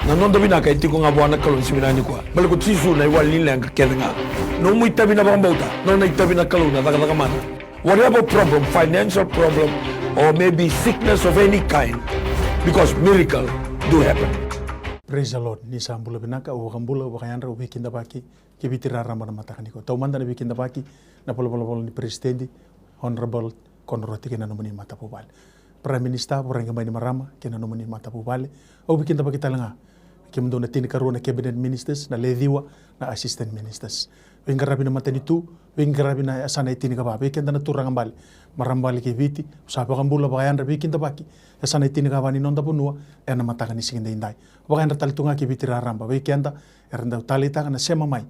Nanon tabi na kay tiko nga buwan na kalon si binani ko. Balik ko sisu na iwalin lang kakeda nga. No mo itabi na bang bauta. No na itabi na kalon na taka mana. Whatever problem, financial problem, or maybe sickness of any kind, because miracle do happen. Praise the Lord. Ni sambula binaka o kambula o kayandra o bikin baki kibitira rama na matakaniko. Taumanda na bikin baki na polo ni presidente honorable Conroti kena nomoni mata pobal. Prime Minister orang yang main marama kena nomoni mata pobal. O bikin baki talanga. Kimdo na tinikaru na cabinet ministers na lediwa na assistant ministers. Wingarabi na mata nitu, wingarabi na asana itinika ba. Bikin na turang ambal. Marambali ke viti, usapa kambula bakayandra bikin baki. Asana itinika ba ni nonda punua na matakan ni singenda indai. Bakayandra talitunga ke viti raramba. Bikin eranda talita na sema mai.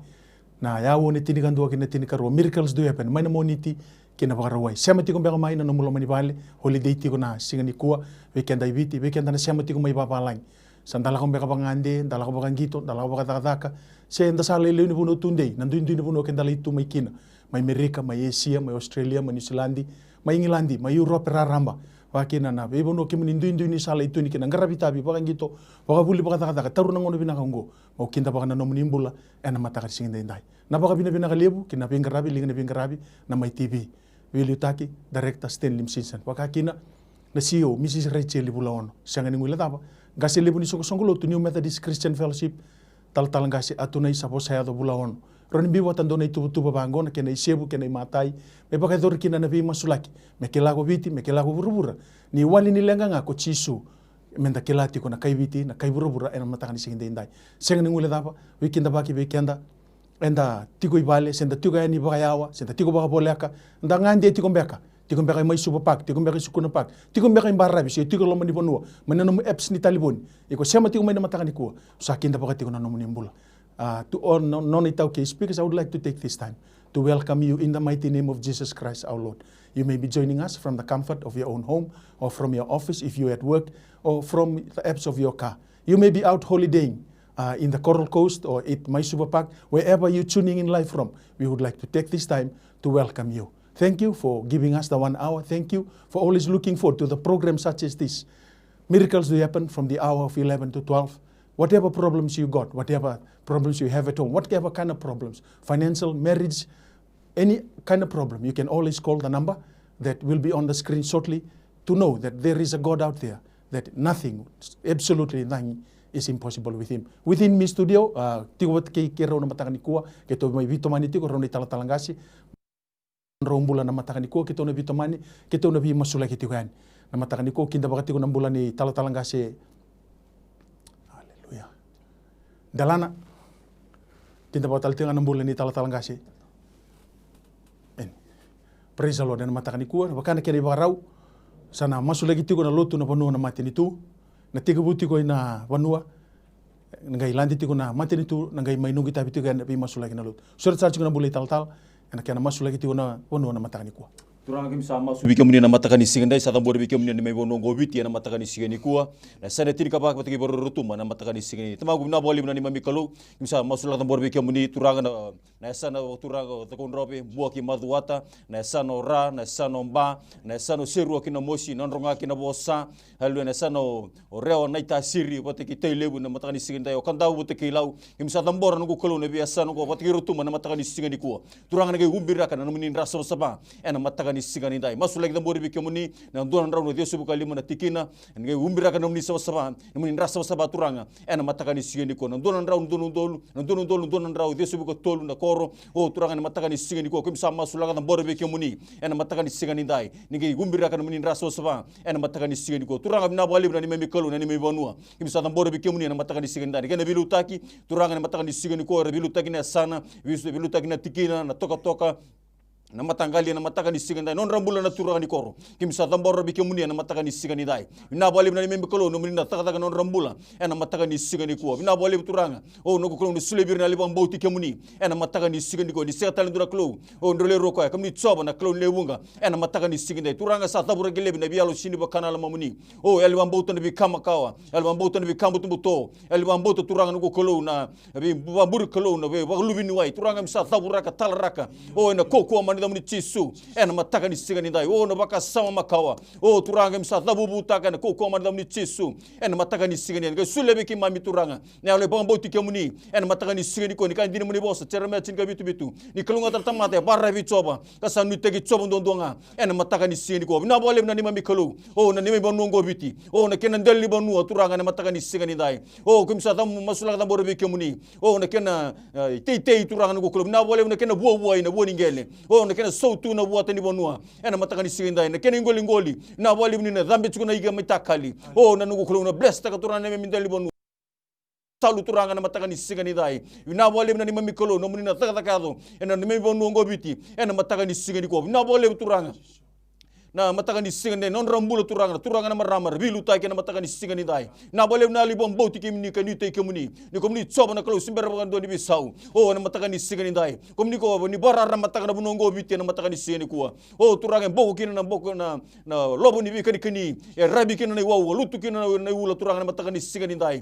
Na yawo ni tinikan dua kina tinikaru. Miracles do happen. Mai na moniti kina bakarawai. Sema tiko mbeka mai na nomulo mani bale. Holiday tiko na singani kuwa. Bikin da viti, bikin na sema tiko mai babalang. Sandala kong beka pangande, dala ko bakang gito, dala ko baka Saya enda sala ile ni puno tunde, nanduin puno kendala itu mai kina. Mai Amerika, mai Asia, mai Australia, mai New Zealand, mai England, mai Europe raramba. Wakina na, be puno kimun induin sala itu ni kina ngarabi tabi bakang gito, baka buli baka taka taru nangono bina kango. Mau kinta baka na nomunimbula, ena mata kasi ngenda indai. Na baka bina kalebu, kina pingarabi, linga pingarabi, na mai TV. William Taki, Director Stanley Simpson. Wakakina na CEO Mrs. Rachel Libulaono. Siang ni ngula tapa. Gasi lebu ni songolo tu New Methodist Christian Fellowship tal gasi atunai sapo saya do Bulaono. Roni biwa tandona itu tu babangona kena isebu kena imatai. Me pakai dor kina na bi masulaki. Me kelago viti, me kelago burubura. Ni wali ni lenga nga ko chisu. Menda kelati ko na kai viti, na kai burubura ena matakan ni singinde indai. Siang ni ngula tapa. Weekend baki weekenda. Enda tiko ibale, senda tiko ya ni bakayawa, senda tiko baka boleka. Nda ngande tiko mbeka. Tiko mbeka mai suba pak, tiko mbeka sukuna pak, tiko mbeka imbarabi, so tiko loma ni bonua, manano apps ni talibon. Iko sema tiko mai na mataka ni kuwa, sakin da baka tiko na nomu ni mbula. To all non-Itauke speakers, I would like to take this time to welcome you in the mighty name of Jesus Christ our Lord. You may be joining us from the comfort of your own home, or from your office if you're at work, or from the apps of your car. You may be out holidaying in the Coral Coast or at Maisuba Park, wherever you're tuning in live from. We would like to take this time to welcome you. Thank you for giving us the 1 hour. Thank you for always looking forward to the programs such as this. Miracles do happen from the hour of 11 to 12. Whatever problems you got, whatever problems you have at home, whatever kind of problems, financial, marriage, any kind of problem, you can always call the number that will be on the screen shortly to know that there is a God out there, that nothing, absolutely nothing is impossible with him. Within me studio, tigo wat kay kero na matangani kuwa, keto may vitomani tigo ron italalangasi. Rombula na matakan ko kita na bitomani kita na bi masula kiti kan na matakan ko kinda bakati ko nambulan ni talatalangasi. Haleluya. Dalana kinda batal tinga nambulan ni talatalangasi. Praise the Lord. Na matakan ko bakana kini barau sana masula kiti ko na lotu na panua na mati nitu na tiga buti ko na panua ngai landi ti ko na mati nitu ngai mainungi tabi ti kan bi masula kina lotu. Surat sa ko na bulay tal Anak yang masuk lagi tu na matangani kuah. Turang kim sama su bikem ni na matangani singandai sa tambor bikem ni may bono gobiti na matangani singani kuah. Na sana tin ka ba patigi boro rutuma na matangani singani. Tamagu na boli na ni mami kalu kim sa masuk tambor bikem ni turang na sana turang takon robe buah ki maduata na sana ra na sana ba na sana seru ki na mosi na ronga ki na bosa halu na sana oreo na ita siri patigi teilebu na matangani singandai o kandau patigi lau kim sa tambor na kalu na biasa no patigi rutuma na matangani singani kuah. Turang ngai umbira kana namunin rasa saba ena matagani sigani dai masu lagi tambori bikemuni na donan raunu dia subuka lima na tikina ngai umbira kana namunin saba namunin rasa saba turanga ena matagani sigani ko na donan raunu donan rau dia subuka tolu na koro o turanga na matagani sigani ko kim sama masu lagi tambori bikemuni ena matagani sigani dai ngai umbira kana namunin rasa saba ena matagani sigani ko turanga na bali na ni memi kalu na ni memi banua kim sa tambori bikemuni ena matagani sigani dai kana bilu taki turanga na matagani sigani ko bilu taki na sana bilu taki na tikina na toka na matanggali na matagani sigani non rambula na turanga ni koro kim sa tambor bikemuni na matagani sigani dai na bali na membe kolo no minna taka non rambula na matagani sigani ko na bali turanga o no ko no sulebir na libang bauti kemuni na matagani sigani ko di setal ndura klo o ndole roko ya kamni tsoba na klo lewunga na matagani sigani turanga sa tabura gelebi na bialo shini bakana la mamuni o elwan bauta na bikama kawa elwan bauta na bikambu tumbuto elwan bauta turanga no kolo na bi bambur kolo na be lubini wai turanga sa tabura ka talraka o na koko mani damuni Yesu ena mataka ni sigani dai na baka sama makawa turanga misa dabubu taka na ko mani damuni Yesu ena mataka ni sigani ga sulebe ki mami turanga ne ale bambo tikemuni ena mataka ni sigani ko ni kan dini muni bosa cerame cin ga bitu ni kalunga tartamate barra bi coba kasanu tegi coba ndonga ena mataka ni sigani ko na bole na ni mami kalu na ni bonongo biti na kenan deli bonu turanga na mataka ni sigani dai kumisa damu masula da borbe kemuni na kena tei turanga na ko na bole na kena buo ina buo ningele na kena sautu na buo tani bonua ena mataka ni sigani dai na kena ngoli na bole ni na dhambi tukuna iga mitakali na nugo kulo na bless taka turanga na mindeli bonu salu turanga na mataka ni sigani dai na bole na ni mami kolo no munina taka takado ena ni mami bonu ngo biti ena mataka ni sigani ko na bole turanga na mataka ni sigani non rambula turanga na maramar bilu tai na mataka ni sigani dai na bole na libom bauti kimni kan nite kemuni ni komni coba na kalau simber bagan do ni bisau na mataka ni sigani dai komni ko ni barara mataka na bunongo biti na mataka ni sigani kuwa turanga boko kina na boko na lobo ni bikani kani rabi kina na wawu lutu kina na ula turanga na mataka ni sigani dai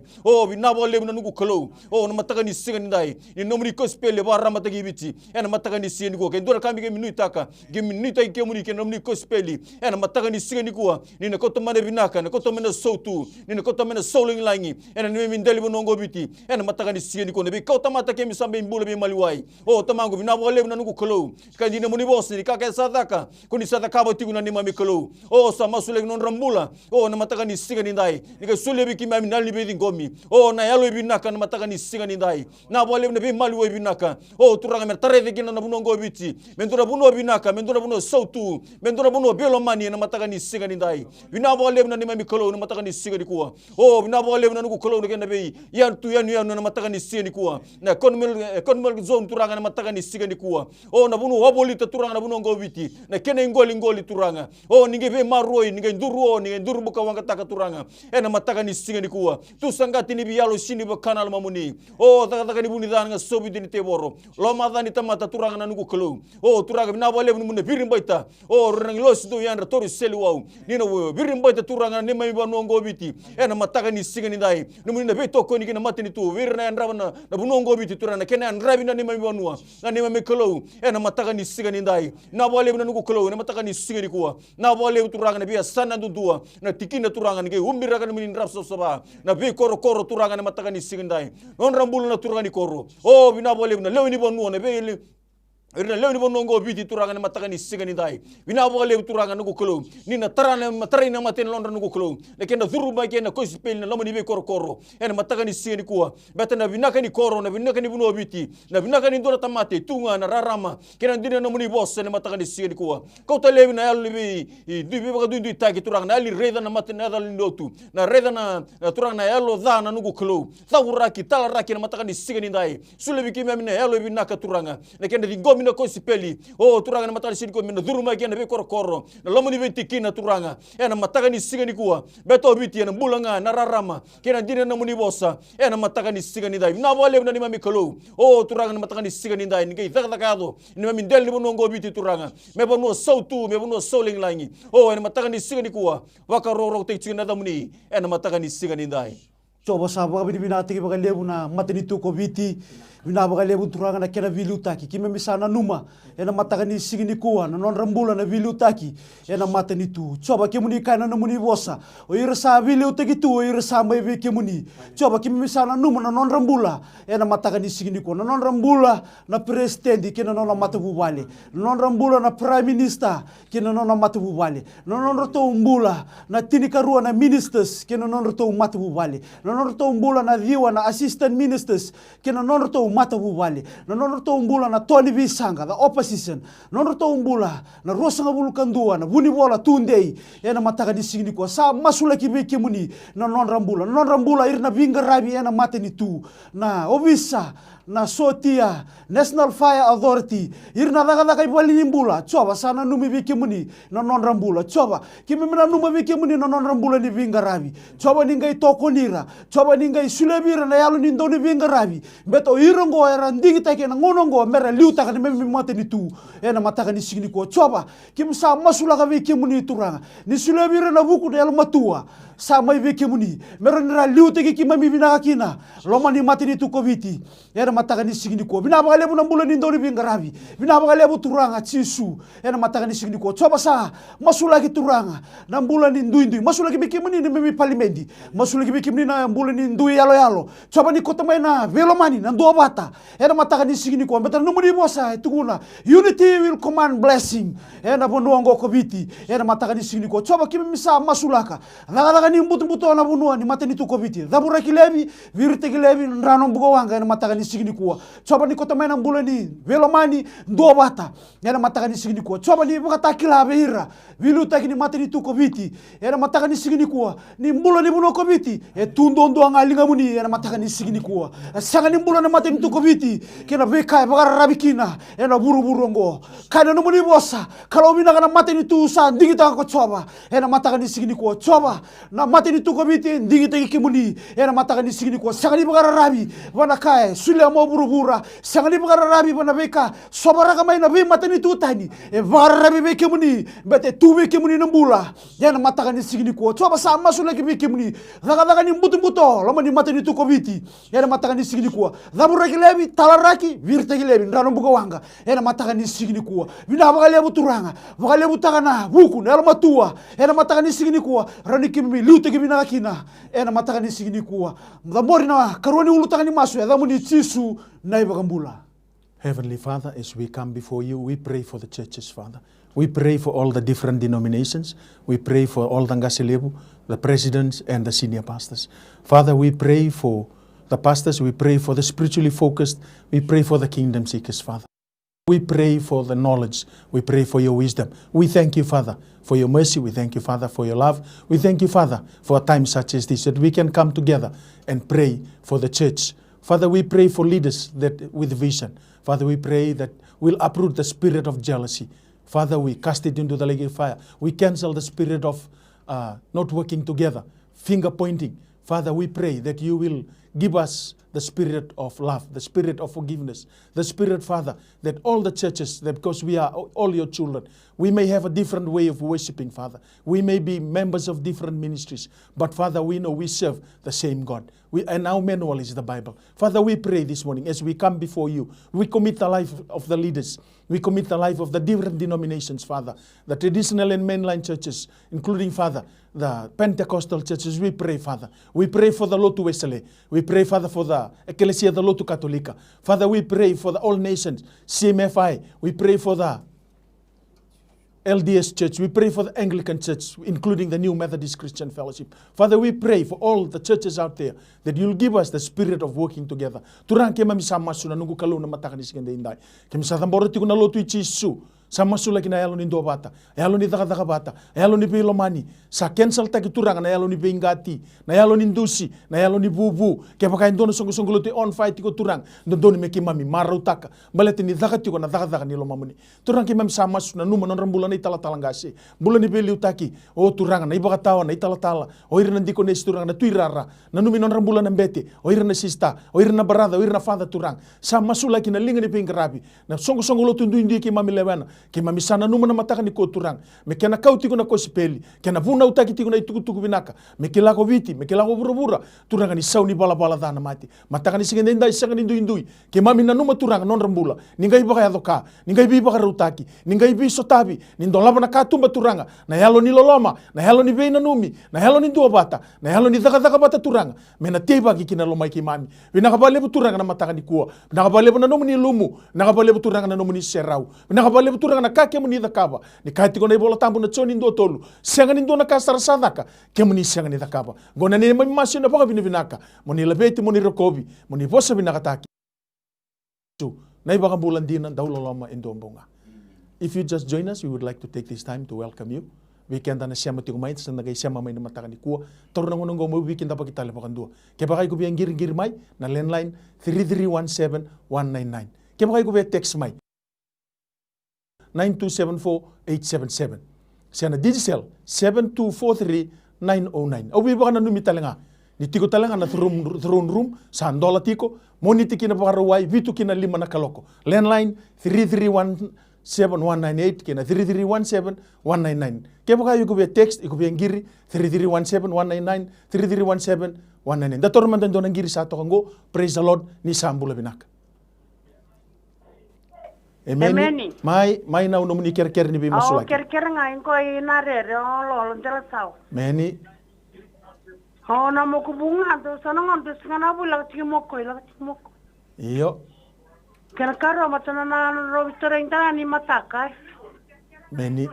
na bole na nugu kalau na mataka ni sigani dai ni nomri kospele barra matagi biti na mataka ni sigani ko kendora kambi ke minutaka ke minuta kemuni ke nomri kospele ena mataka ni sigani kuwa ni na kota mane binaka na kota mane sautu ni na kota mane soling langi ena ni mindeli bonongo biti ena mataka ni sigani ko ne kota mata ke misambe imbula be maliwai tamango bina bole na nugu kolo kandi ne muni boss ni kaka sadaka kuni sadaka boti kuna ni mami kolo sama sule non rambula na mataka ni sigani dai ni ka sule bi kimami nali be ngomi na yalo binaka na mataka ni sigani dai na bole na be maliwai binaka turanga mer tareve kina na bonongo biti mendura buno binaka mendura buno sautu mendura buno belo mani na mataka ni sigani dai bina bole na ni mami kolo na mataka ni sigani kuwa bina bole na nugu kolo na be yanu na mataka ni sigani kuwa na economic zone turanga na mataka ni sigani kuwa na buno wabolita turanga na buno ngobiti na kene ngoli turanga ninge be maroi ninge nduru buka wanga taka turanga na mataka ni sigani kuwa tu sangati ni biyalo sini bakana mamuni taka ni buni danga sobi dini teboro lo madani tamata turanga na nugu kolo turanga bina bole mun birimbaita rang los do yandra tori seluau nina birimbaita turanga ni mai banu ngobiti na mataka ni sigani dai numuni be toko ni kina matini tu wirna yandra na buno ngobiti turanga kena andrabi na ni mai banu na ni mai kolo na mataka ni sigani dai na bole na nugu kolo na mataka ni sigani kuwa na bole turanga na biya sana dudua na tikina turanga ni ke umbira kan minin rapso soba na be koro turanga na mataka ni sigani dai non rambulu na turanga ni koro bina bole na lewi ni banu na be irna lewi bonongo biti turanga na mataka ni sigani dai bina bole turanga nugo kolo ni na tarana matarina maten londra nugo kolo lekenda zuru ba kena ko sipel na lomani be koro ena mataka ni sigani kuwa betana binaka ni koro na binaka ni buno biti na binaka ni dora tamate tunga na rarama kena dina na muni boss na mataka ni sigani kuwa ko to lewi na yalu bi dubi ba dundu taki turanga na ali reda na maten na dal ndotu na reda na turanga na yalo dha na nugo kolo thawuraki talaraki na mataka ni sigani dai sulebi kimamina yalo binaka turanga lekenda di mina ko sipeli turanga na mataka sini ko mina duruma kena be koro na lomoni be tikina turanga na mataka ni sigani kuwa beto biti na bulanga na rarama kena dina na muni bosa na mataka ni sigani dai na bole na ni mami kolo turanga na mataka ni sigani dai ni ke takado ni mami del ni bonongo biti turanga me bono sautu me bono soling langi na mataka ni sigani kuwa wakaroro te china da muni na mataka ni sigani dai coba sabak bini binati ki bagai lebu na mateni tu ko biti bina bagai lebu turanga na kena vilu taki kime misana numa ena mataka ni sigini kuwa na non rambula na vilu taki ena mateni tu coba kimuni kana na muni bosa o irsa vilu taki tu o irsa mai be kimuni coba kime misana numa na non rambula ena mataka ni sigini kuwa na non rambula na presidenti kena non mata bubale non rambula na prime minister kena non mata bubale non roto umbula na tini karua na ministers kena non roto mata bubale non roto umbula na diwa na assistant ministers kena non roto mata bubale non roto umbula na Tony Bisanga the opposition non roto umbula na Rosanga Bulukandua na buni bola tundei ena mataka di sigini ko sa masula kibeke muni na non rambula irna binga rabi ena mateni tu na obisa na sotia National Fire Authority irna daga ibali nimbula coba sana numi beke muni na non rambula coba kimi mina numa beke muni na non rambula ni binga rabi coba ningai toko nira coba ningai sulebira na yalo ni ndoni vinga rabi beto irongo era ndingi take na ngonongo mera liuta kan memi mate ni tu ena mataka ni signi ko coba kimsa masula ka ve kimuni turanga ni sulebira na buku na yalo matua sa mai ve kimuni mera ni liuta ki mami bina kina loma ni mate ni tu koviti ena mataka ni signi ko bina ba lebu na mbula ni ndoni vinga rabi bina ba lebu turanga chisu ena mataka ni signi ko coba sa masula ki turanga na mbula ni ndui masula ki kimuni ni memi palimendi masula ki kimuni na mbula ni ndui yalo coba ni kota mai na velomani na ndo bata ena mataka ni signi ko betar numuri bosa tuguna unity will command blessing ena bonuango koviti ena mataka ni signi ko coba kimi misa masulaka daga ni mbutu na bunua ni matani tu koviti dabura kilebi virte kilebi ndrano bugo wanga ena mataka ni signi ko coba ni kota mai na mbula ni velomani ndo bata ena mataka ni signi ko coba ni bukata kila beira viluta ni matani tu koviti ena mataka ni signi ko ni mbula ni buno koviti tundondo angalinga muni ena mataka ni signi ko sanga ni mbula na matani tu koviti kena beka bagara rabikina ena buru-buru ngo kana no muni bosa kalau bina kana matani tu sa dingita ko coba ena mataka ni signi ko coba na matani tu koviti dingita ki muni ena mataka ni signi ko sanga ni bagara rabi wana kai sule mo buru-bura sanga ni bagara rabi wana beka sobara kama ina be matani tu tani bagara rabi be ki muni bete tu be ki muni nambula ena mataka ni signi ko coba sama sule ki be ki muni daga ni mbutu lama ni matani tu koviti ena mataka ni signi ko dabura kilebi talaraki virte kilebi ndano bugo wanga ena mataka ni signi ko bina bagalebu turanga bagalebu takana buku na matua ena mataka ni signi ko rani kimi liute kimi na kina ena mataka ni signi ko mdamori na karoni ulu takani masu ya ni chisu na ibagambula. Heavenly Father, as we come before you, we pray for the churches, Father. We pray for all the different denominations. We pray for all the Ngasilebu, the presidents and the senior pastors. Father, we pray for the pastors. We pray for the spiritually focused. We pray for the kingdom seekers, Father. We pray for the knowledge. We pray for your wisdom. We thank you, Father, for your mercy. We thank you, Father, for your love. We thank you, Father, for a time such as this, that we can come together and pray for the church. Father, we pray for leaders that with vision. Father, we pray that we'll uproot the spirit of jealousy. Father, we cast it into the lake of fire. We cancel the spirit of not working together, finger pointing. Father, we pray that you will give us the spirit of love, the spirit of forgiveness, the spirit, Father, that all the churches, that because we are all your children, we may have a different way of worshiping, Father. We may be members of different ministries, but Father, we know we serve the same God. And our manual is the Bible. Father, we pray this morning as we come before you. We commit the life of the leaders. We commit the life of the different denominations, Father, the traditional and mainline churches, including, Father, the Pentecostal churches. We pray, Father. We pray for the Lotu Wesley. We pray, Father, for the Ecclesia, the Lotu Katolika. Father, we pray for the all nations, CMFI. We pray for the LDS Church. We pray for the Anglican Church, including the New Methodist Christian Fellowship. Father, we pray for all the churches out there that you'll give us the spirit of working together. Turang kema misama suna nungu kalu na mataka nisikende indai. Kema sathamboro tiku na lotu ichisu. Sama sula kina yalo ni ndo bata, yalo ni daga bata, yalo ni pilomani. Sa cancel taki turang na yalo ni bingati, na yalo ni ndusi, na yalo ni bubu. Kaya pakain dono songo lotu on fight tiko turang. Ndoni meki mami marutaka. Balete ni daga tiko na daga ni lo mamuni. Turang kema sama suna numa non rambulan itala talangasi. Bulan ni beli utaki. O turang na ibaga tawa na itala tala. O ira nandiko nes turang na tuirara. Na numi non rambulan nambete. O ira na sista. O ira na barada. O ira na father turang. Sama sula kina linga ni pingarabi. Na songo lotu ndu ki mami lewena. Ke mamisana numa na mataka ni koturang me kena kauti kuna kosipeli kena vuna utaki ti kuna itukutuku binaka me kila ko viti me kila ko burubura turanga ni sauni bala dana mati mataka ni singende ndai sanga ni indui ke mami na numa turanga non rambula ningai baka yadoka ningai bi baka rutaki ningai bi sotabi ni ndolaba na katumba turanga na yalo ni loloma na yalo ni beina numi na yalo ni dua bata na yalo ni daga bata turanga me na teba ki kina lomai ki mami bina kabale turanga na mataka ni kuwa na kabale na numa ni lumu na kabale turanga na numa ni serau na kabale turanga na kake muni da kaba ni kati kona ibola tambu na choni ndo tolu senga ni ndo na kasara sadaka ke muni senga ni da kaba gona ni mami masi na baka binaka muni labeti muni rokobi muni bosa binaka taki na ibaka bulan dinan daulo lama indombonga. If you just join us, we would like to take this time to welcome you. Weekend na siyama ti kumain sa nagay siyama may namataka ni kuwa taro nang unong gomo weekend pa kita lepakan dua kaya bakay ko biyang giring may na landline 3317199 kaya bakay ko biyang text may 9274877. Siya na Digicel 7243909. O biba ka na numita nga. Ni tiko talanga na throne room, sandola tiko, moniti kina parawai, vitu kina 5 na kaloko. Landline 3317198 kina 3317199. Kepo kayo be text, be ngiri 3317199, 3317199. Dator man tando ngiri sa to kango, praise the Lord ni sambula binaka. Amen. Mai na uno muni ker ni bi masulaki. Ker ngain ko inare lo jala sao. Meni. Na mo kubunga to sana ngon to sana bula timoko ila timoko. Iyo. Ker karo matana na ro vitorenta ni mataka. Meni.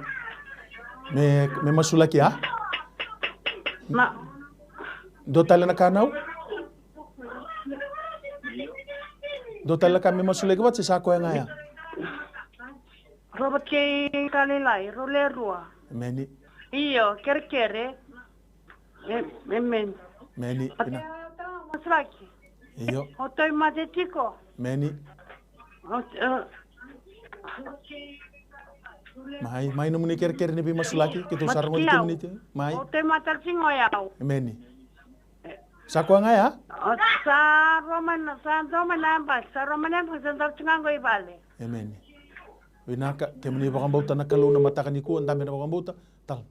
Me masulaki ha? Na. Do tala na kanau? Do tala ka me masulaki wat sa ko ngaya. Robert ke kalilai rolerua. Meni. Iyo kerkere. Amen. Meni. Masulaki. Iyo. Otoi matetiko. Meni. Mai no muni ker ni bi masulaki kito sarungo di community. Mai. Otoi matar singo yao. Meni. Sa ko ngaya? Sa roman namba, sa roman namba sandal tingango ibale. Amen. Winaka kemuni bakambauta na kaluna mataka ni ku andame na bakambauta tal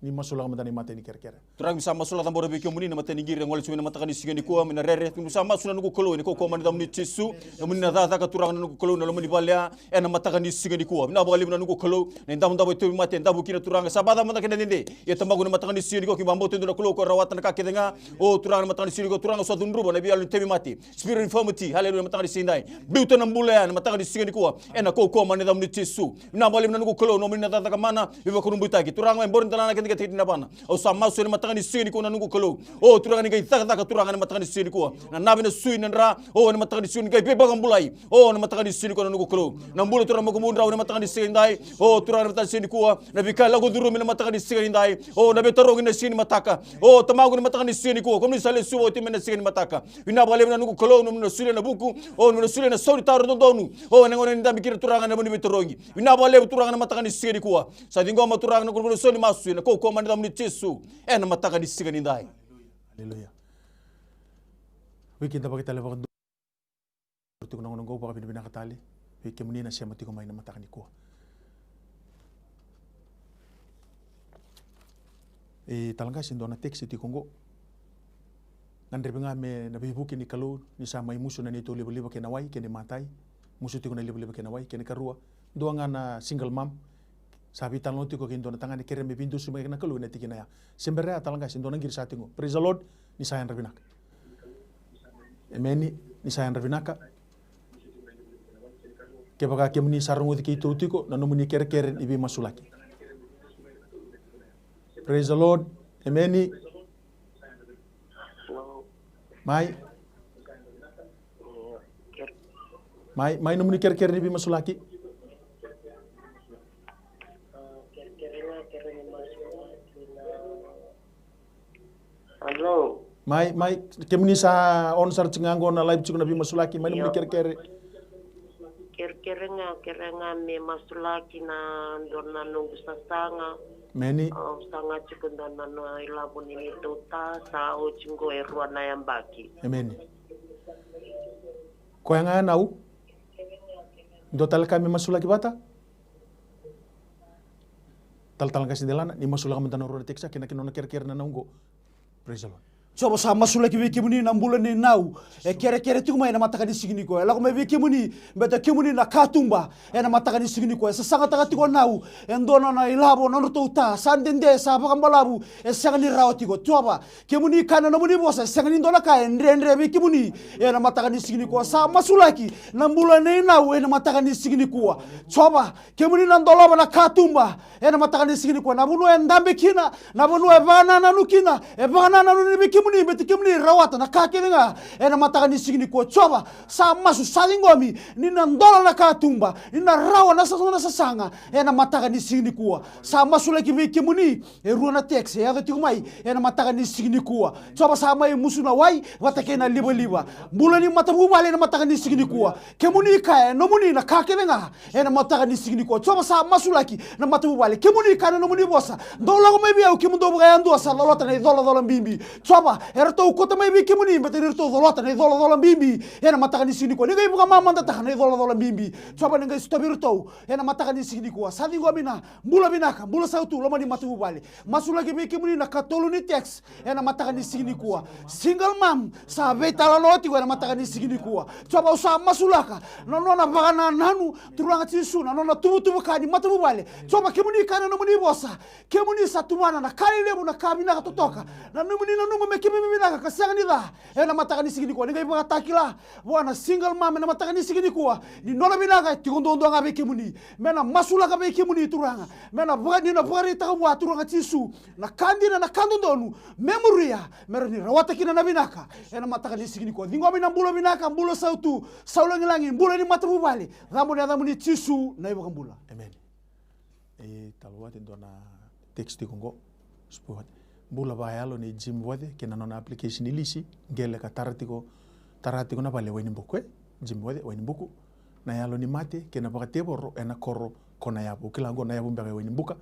ni masula kamata ni mate ni kerkere. Turang bisa masula tambora bikyo muni na mate ni giri ngol sumina mataka ni sigani kuwa mina rere tunu sama sula nuku kolo ni koko mani damni chesu na muni na data ka turang nuku kolo na lomani balya na mataka ni sigani kuwa mina bali na nuku kolo na ndamu ndamu tu mate ndamu kina turang sabada mataka na nende ya tambagu na mataka ni sigani kuwa kibambo tendo na kolo ko rawatan ka kedenga o turang na mataka ni sigani kuwa turang so dunruba na bialu temi mate spirit infirmity haleluya mataka ni sindai biuta na mbula na mataka ni sigani kuwa na koko mani damni chesu mina bali na nuku kolo no muni na data ka mana biwa kurumbuta ki turang mbor ndana ka tingati na bana o sama so ni mataka ni sigani kuwa na nuku kolo o turang ni kai taka turang na mataka ni sigani kuwa na nabi na sui na ra o na mataka ni sigani kai pe bagambulai o na mataka ni sigani kuwa na nuku kolo na mbula turang magumundra na mataka ni sigani dai o turang na mataka ni sigani kuwa na bika lagu duru na mataka ni sigani dai o na betarong na sigani mataka o tamago na mataka ni sigani kuwa komi sale suwo ti na sigani mataka ina bale na nuku kolo no sule na buku o no sule na sori taro donu o na ngone ndambi kira turang na muni betarongi ina bale turang na mataka ni sigani kuwa sa dingo ma turang na kulo soni masu na ko mani damni chesu na mataka ni sigani dai. Haleluya. Wiki dapat kita lewat tu kuna ngono baka binibina katali. Wiki muni na siya matiko mai na mataka ni kuwa. Talangka sindo na teksi ti Kongo. Ngandre benga me na bibuki ni kalu ni sama musu na nito liba ke nawai ke ni matai. Musu ti kuna liba ke nawai ke ni karua. Dua ngana single mom. Sabi talon ti ko kindo na tangani kere me pintu sumay na kalu na tikina ya. Sembere talangka sindo na gir sa tingo. Praise the Lord ni sayan rabinak. Amen ni sayan ravinaka. Kebaka kemuni sarungu ti kito tiko na numuni kere ibi masulaki. Praise the Lord. Amen. Mai numuni kere ibi masulaki. Halo. Mai kemuni sa on sar cingango na live cikuna bi masulaki mai numuni kere. Kere-kere me masulaki na dona nunggu sasanga. Meni. Sanga cikunda na no ilabun ini tota sa o cingo erua na yang baki. Amen. Ko yang anau? Dotal kami masulaki bata? Tal kasi delana ni masulaki mentano ro teksa kena kere na nunggu. Praise the Lord. Coba sama sulaki wiki muni na mbula ni nau kere tu mai na mataka ni sigini ko la ko me wiki muni beta kimuni na katumba na mataka ni sigini ko sa sanga taka tiko nau endona na ilabo na to ta sandende sa ba kambalabu sanga ni rawti ko coba kimuni kana na muni bosa sanga ni ndona kaendre wiki muni na mataka ni sigini ko sa masulaki na mbula ni nau na mataka ni sigini ko coba kimuni na ndola na katumba na mataka ni sigini ko na bunu endambe kina na bunu bana na nukina bana na wiki muni beti kimuni rawata na kakelinga na mataka ni sigini ko coba sa masu salingomi nina ndola na katumba nina rawa na sasanga na mataka ni sigini ko sa masu leki wiki muni ruwa na texe ya gati kumai na mataka ni sigini ko coba sa mai musu na wai watake na liba bulani matabu wale na mataka ni sigini ko kemuni ka no muni na kakelinga na mataka ni sigini ko coba sa masu leki na matabu wale kemuni ka no muni bosa ndola ko mebi au kimundo buga yandu sa lolota na dola mbimbi coba coba erto kota mai biki muni betir to dolota ne dola bimbi ena matakan di sini ko ningai buka mama tata ne dola bimbi coba ningai stabir to ena matakan di sini ko sadi go bina bula binaka bula sautu lama di matu bali masu lagi biki muni na katolu ni text ena matakan di sini ko single mom sa betala loti ena matakan di sini ko coba usa masulaka nona bagana nanu turanga tisuna nona tubu kani matu bali coba kemuni kana no muni bosa kemuni satumana na kali lebu na kabina katotoka na numuni na numu mekimi minaka kasang nila ena matakan di sini ko ningai buka takila wana single mom ena matakan di sini ko ni nola binaka tikondo nga biki muni mena masulaka biki muni turanga mena buka na buka rita wa turanga tisu na kandina na kandondonu memoria merani rawata kina na binaka ena matakan di sini ko dingo bina bulo binaka bulo sautu saulangi langi bulo ni matabu bali ramu ni tisu na ibu kambula amen talwati ndona text kongo sport bula bayalo ni jim wade kena nona application ilisi ngele ka taratiko na bale weni mbukwe jim wade weni mbuku na yalo ni mate kena baka teboro ena koro kona yabu kilango na yabu mbaka weni mbuka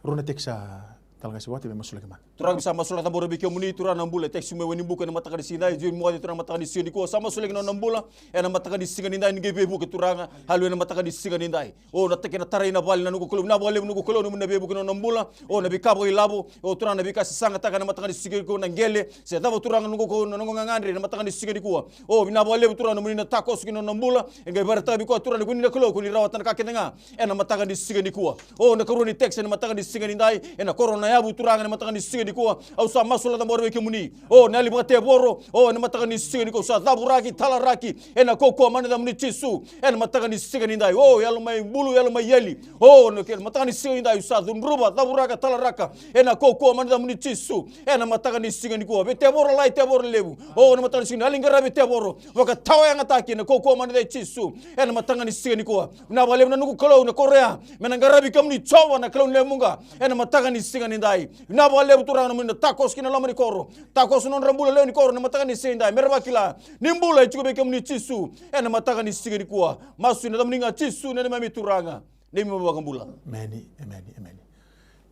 rona teksa talga siwati be masula keman turang bisa masula tamboro bikyo muni turang nambula tek sume weni buka na mataka di sindai jin mo turang mataka di sini ko sama sule kena nambula ena mataka di singa nindai ni gebe buka turanga halu ena mataka di singa nindai o na tekena tarai na bali na nugo kulo na bali nugo kulo na be buka na nambula o na bikabo ilabo o turang na bika sanga taka na mataka di singa ko na ngele se tabo turang nugo ko na ngangandre na mataka di singa di ko o bina bali turang na muni na takos kina nambula engai barata biko turang ni na kulo kuni rawatan ka ketenga ena mataka di singa di ko o na karuni tek na mataka di singa nindai ena korona yabu turanga na mataka di singa di ko au sa masula da morwe ke muni o nali bate boro o na mataka ni singa ni ko sa daburaki talaraki ena koko mana da muni tisu ena mataka ni singa ni ndai o yalo mai bulu yalo mai yeli o no ke mataka ni singa ni ndai sa dunruba daburaka talaraka ena koko mana da muni tisu ena mataka ni singa ni ko bete boro lai te boro lebu o na mataka ni singa alingara bete boro waka tawa yang ataki na koko mana da tisu ena mataka ni singa ni ko na bale na nuku kolo na korea menangara bi kamni chawa na kolo lemunga ena mataka ni singa ni ndai na bale turang na muni takos kina lamani koro takos non rambula leo ni koro na mataka ni senda merba kila nimbula ichuko beke mni chisu ena mataka ni sigiri kuwa masu na damninga chisu na mami turanga ni mama kambula meni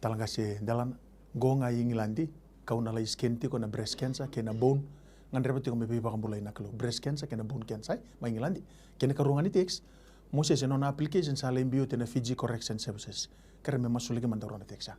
talanga se dalan gonga ingilandi kauna la iskenti ko na breast cancer kena bone ngandre pati ko mebi bakambula ina kalo breast cancer kena bone cancer ma ingilandi kena karungani text moses non application sa lembio tena Fiji correction services kare me masulike mandarona texa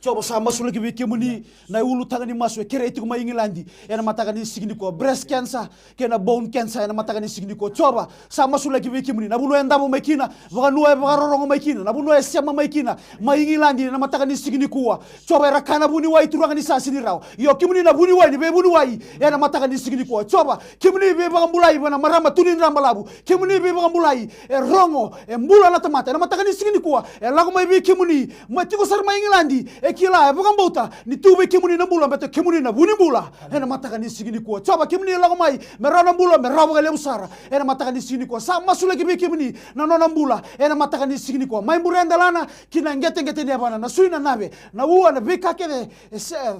coba sama sulagi biki muni na ulu tangani maswe kere itu kuma ingilandi ena matakani signi ko breast cancer kena bone cancer ena matakani signi ko coba sama sulagi biki muni na bunu enda mo makina baka nuwe baka rorongo makina na bunu esema makina ma ingilandi ena matakani signi ko coba era kana buni wai turanga ni sasini raw yo kimuni na buni wai ni be buni wai ena matakani signi ko coba kimuni be baka mulai bana marama tunin rambalabu kimuni be baka mulai e rongo e mbula na tamata ena matakani signi ko e lago mai biki muni matiko sar ma ingilandi kila bukan bauta ni tube kemuni na bula beto kemuni na buni bula ena mataka ni sigini ko coba kemuni lago mai merana bula merawa gale usara ena mataka ni sigini ko sa masula gibi kemuni na nona bula ena mataka ni sigini ko mai murenda lana kina ngete ne bana na suina nabe na uwa na bika kede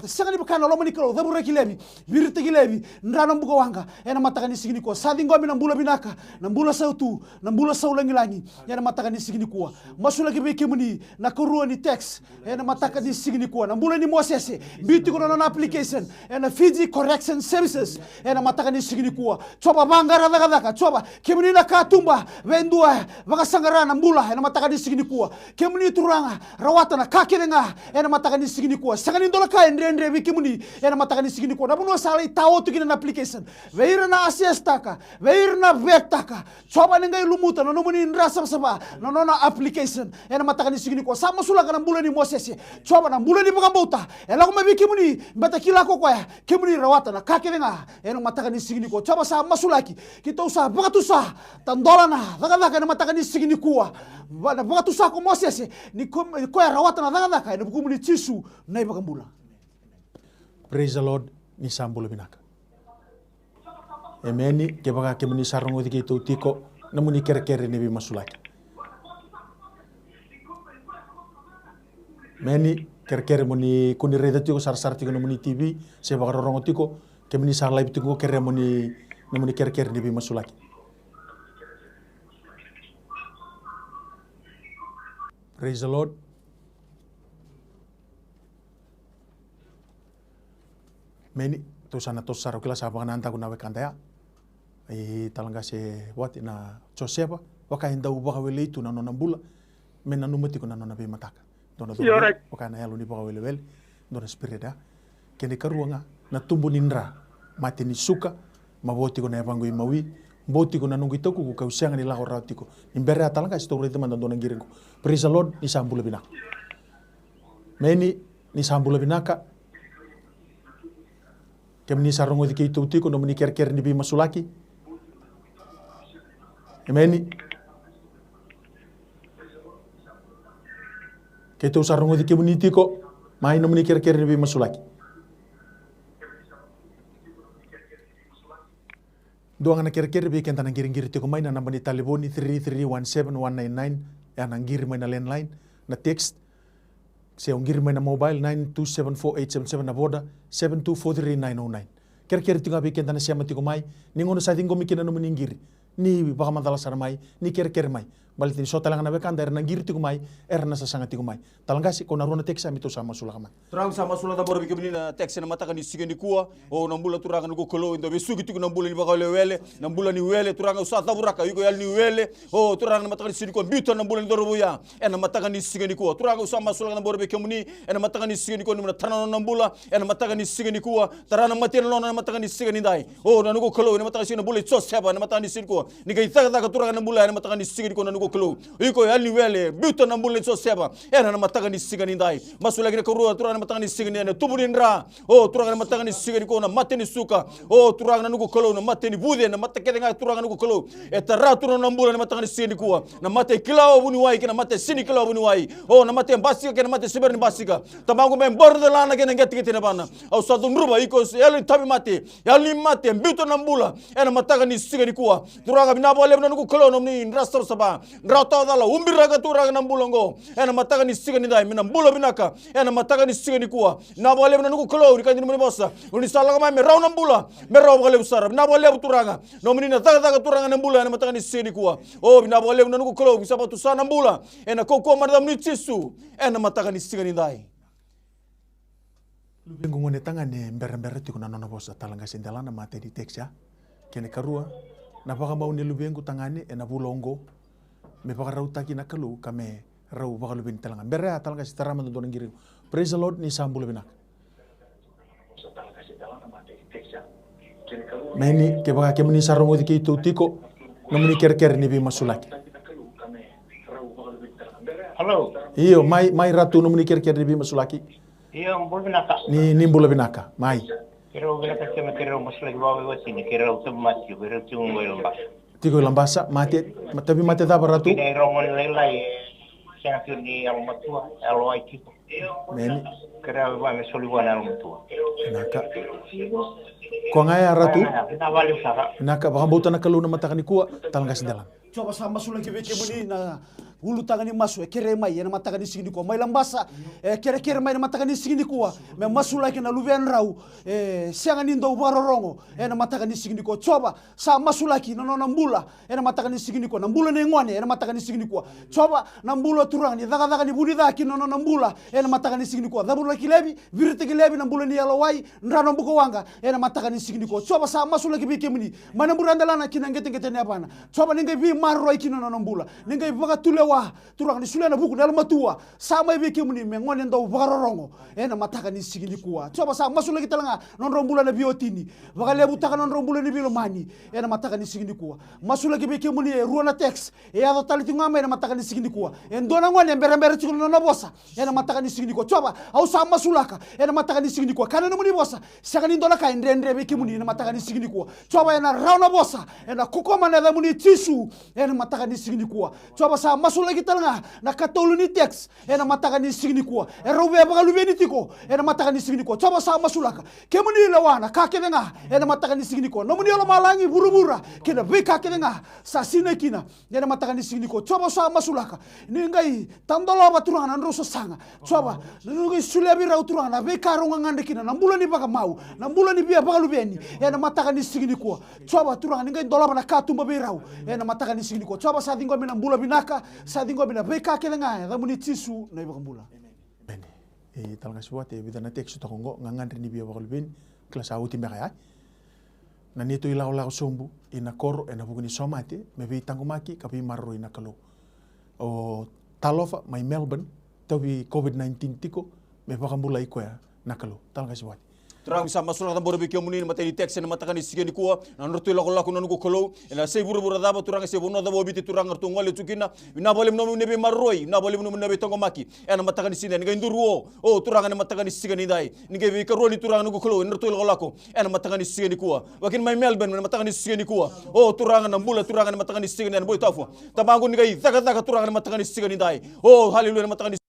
sangani bukana lo manikalo dabura kilebi birite kilebi ndana mbuko wanga ena mataka ni sigini ko sa dingo mi na bula binaka na bula sautu na bula saulangi langi ena mataka ni sigini ko masula gibi kemuni na korua ni text ena mataka ni signi ko na mbula ni mosese biti ko na application ena Fiji correction services ena mataka ni signi ko coba bangara daga coba kemuni na katumba vendua baka sangara na mbula ena mataka ni signi ko kemuni turanga rawata na kakirenga ena mataka ni signi ko sangani ndola ka endre kemuni ena mataka ni signi ko na buno sala tawo to kina application veira na asiestaka veira na vetaka coba nengai lumuta no muni ndrasa saba no application ena mataka ni signi ko sama sula kana mbula ni mosese coba na mbula ni bukambauta ela kuma biki muni mbata kila ko kwa kemuni rawata na kakirenga ena mataka ni signi ko coba sa masulaki kita usah bakatusa tandola na daga na mataka ni signi ko na bakatusa ko mosese ni ko rawata na daga ena bukumuni tisu na ibakambula. Praise the Lord ni sambulo binaka emeni kebaka kemuni sarongo dike to tiko namuni kere ni bi masulaki meni kere muni kuni reda tiko sar tiko muni TV se bakar rongo tiko kemini sar live tiko kere muni namuni kere ni bi masulaki. Praise the Lord. Meni tu sana tu saro kila sabang nanta kuna wekandaya I talanga se wat ina Josepa waka inda uba wele itu na nona bula mena numeti kuna nona be mataka dona dona waka na yalu ni ba wele wele dona spirita kene karuanga na tumbu nindra mati ni suka maboti kuna yabangu imawi boti kuna nungu itoku ku kausianga ni laho rautiko imbere talanga se tore teman dona ngirengo praise the Lord ni sambula binaka meni ni sambula binaka kemni sarungo di kitu tiko no meni ker ni bi masulaki emeni keto sarungo di kemni tiko mai no meni ker ni bi masulaki doang na ker bi kenta nang giring tiko mai na nambani taliboni 3317199 ya nang giring mai na landline na text se ongir mai na mobile 9274877 na boda 7243909 ker tinga bi kenta na siama tiko mai ningono sa tingo mikina no meningiri ni baka mantala sar mai ni ker mai balitin so talanga na bekanda erna ngiri tiko mai erna sa sanga tiko mai talangasi ko na rona teksa mito sama sulaka man Terang sama sula tambor bikin ni na teks na mata kan isigen di kuah. Oh nambula turang nuko kelo indo besu gitu nambula ni bakal wele nambula ni wele turang usata buraka yuko yal ni wele. Oh turang na mata kan isigen ko bito nambula ni dorobuya. Na mata kan isigen di kuah. Turang usama sula tambor bikin ni na mata kan isigen di kuah ni na tarana nambula na mata kan isigen di kuah. Tarana mati na mata kan isigen ni dai. Oh na nuko kelo na mata kan isigen nambula sos seba na mata kan isigen kuah. Ni kai taka taka turang nambula na mata kan isigen di kuah na nuko kelo. Yuko yal ni wele bito nambula sos seba. Na mata kan isigen ni dai. Masula kira kerua turang na mata kan isigen ni tubulindra oh turang na matanga ni sigari ko na mate ni suka oh turang na nuko kolo na mate ni bude na mate kedenga turang na nuko kolo etara turang na mbula na matanga ni sigari ko na mate kilao buni wai kina mate sini kilao buni wai oh na mate basika kina mate siber ni basika tamangu men border lana kina ngati kiti na bana au satu nruba iko yali tabi mate yali mate mbito na mbula na matanga ni sigari ko turang na bole na nuko kolo no ni rastor saba nrata dala umbiraga turang na mbulongo na matanga ni sigari dai mina mbula binaka na matanga ni sigari ko na boleh na nuko kelo ni kanjini bossa uni sala kama me raw na mbula me raw kale usara na boleh turanga no menina taga turanga na mbula na matanga ni seni kuwa oh na boleh na nuko kelo bisa batu sana mbula na koko madam ni tisu na matanga ni siga ni dai lubengu ngone tanga ne mbere tiko na nona bossa talanga sendala na mate di text ya kene karua na baka mau ne lubengu tangane na bulongo me baka raw taki na kalu kame raw baka lubin talanga mbere talanga sitara man don ngiri praise the Lord ni sambula binak Meni ke baka ke meni sarungo di kitu tiko no meni ker ni bi masulaki. Halo. Iyo mai ratu no meni ker ni bi masulaki. Iyo mbul binaka. Ni mbula binaka mai. Kero binaka kema kero masulaki bawa wasi ni kero utamati kero tungo lambas. Tiko lambasa mate tapi mate da ratu. Ni romon lelai sana ni almatua aloi tipo. Meni kero ba me soliwan almatua. Naka. Ko ngaya ratu. Na bali usaka. Naka baka bauta na kalu na mata kanikua talanga sindalan. Coba sama sulaki beke muni na hulu tangani masu kere mai na matagani sigini ko mai lambasa kere mai na matagani sigini ko me masulaki na luven rau siangani ndo barorongo na matagani sigini ko coba sa masulaki na nona mbula na matagani sigini ko na mbula ne ngwane na matagani sigini ko coba na mbula turang ni daga ni buni daki na nona mbula na matagani sigini ko dabula kilebi virte kilebi na mbula ni yalowai ndrano buko wanga na matagani sigini ko coba sa masulaki beke muni mana burandalana kinangete ne apana coba ninge bi marro ikino na mbula ninge baga tulewa turang ni sulena buku dalam matua sama beke muni mengone ndo bagarorongo na mataka ni sigini kuwa coba sa masula kita langa non rombula na biotini baga lebu taka non rombula ni bilomani na mataka ni sigini kuwa masula ke beke muni ruana text ya do taliti ngame na mataka ni sigini kuwa ndona ngone mbere chikuno na bosa na mataka ni sigini kuwa coba au sa masulaka na mataka ni sigini kuwa kana muni bosa saka ni ndona ka ndre beke muni na mataka ni sigini kuwa coba na rauna bosa na kukoma na muni tisu na mataka ni sigini kuwa coba sa masula kita na katolu ni text na mataka ni sigini kuwa robe baga lubeni tiko na mataka ni sigini kuwa coba sa masulaka kemuni lawana ka kedenga na mataka ni sigini kuwa nomuni lo malangi burubura kena be ka kedenga sa sinekina na mataka ni sigini kuwa coba sa masulaka ningai tandolo baturana nroso sanga coba nungi sulebi rauturana be ka ronga ngandekina nambula ni baga mau nambula ni bia baga lubeni na mataka ni sigini kuwa coba turana ningai dolaba na katumba be rau na mataka ni sigini kuwa coba sa dingo mina mbula binaka sa dingo mina beka kelenga da muni tisu na iba kambula Bene talanga suate bidana tek su takongo ngangandri ni biya bakal ben kila sa uti mbeka na nito ila sombu ina koro ena buguni somate me vi tangumaki kapi marro ina kalo o talofa mai Melbourne tawi COVID-19 tiko me pakambula ikoya nakalo talanga siwati Terang sama surat tambor biki omuni materi teks na matakan isigen kuwa na nortu lako na nugo kolo ena sei buru daba turang se bono daba biti turang ngartu ngale tukina na boleh mno nebe marroi na boleh mno nebe tongomaki ena matakan isine nga induru o turang na matakan isigen dai nge bi karoni turang nugo kolo nortu lako ena matakan isigen kuwa wakin mai Melbourne na matakan isigen kuwa o turang na mbula turang na matakan isigen na boy tafu tabangu ngai taka turang na matakan isigen dai o haleluya na matakan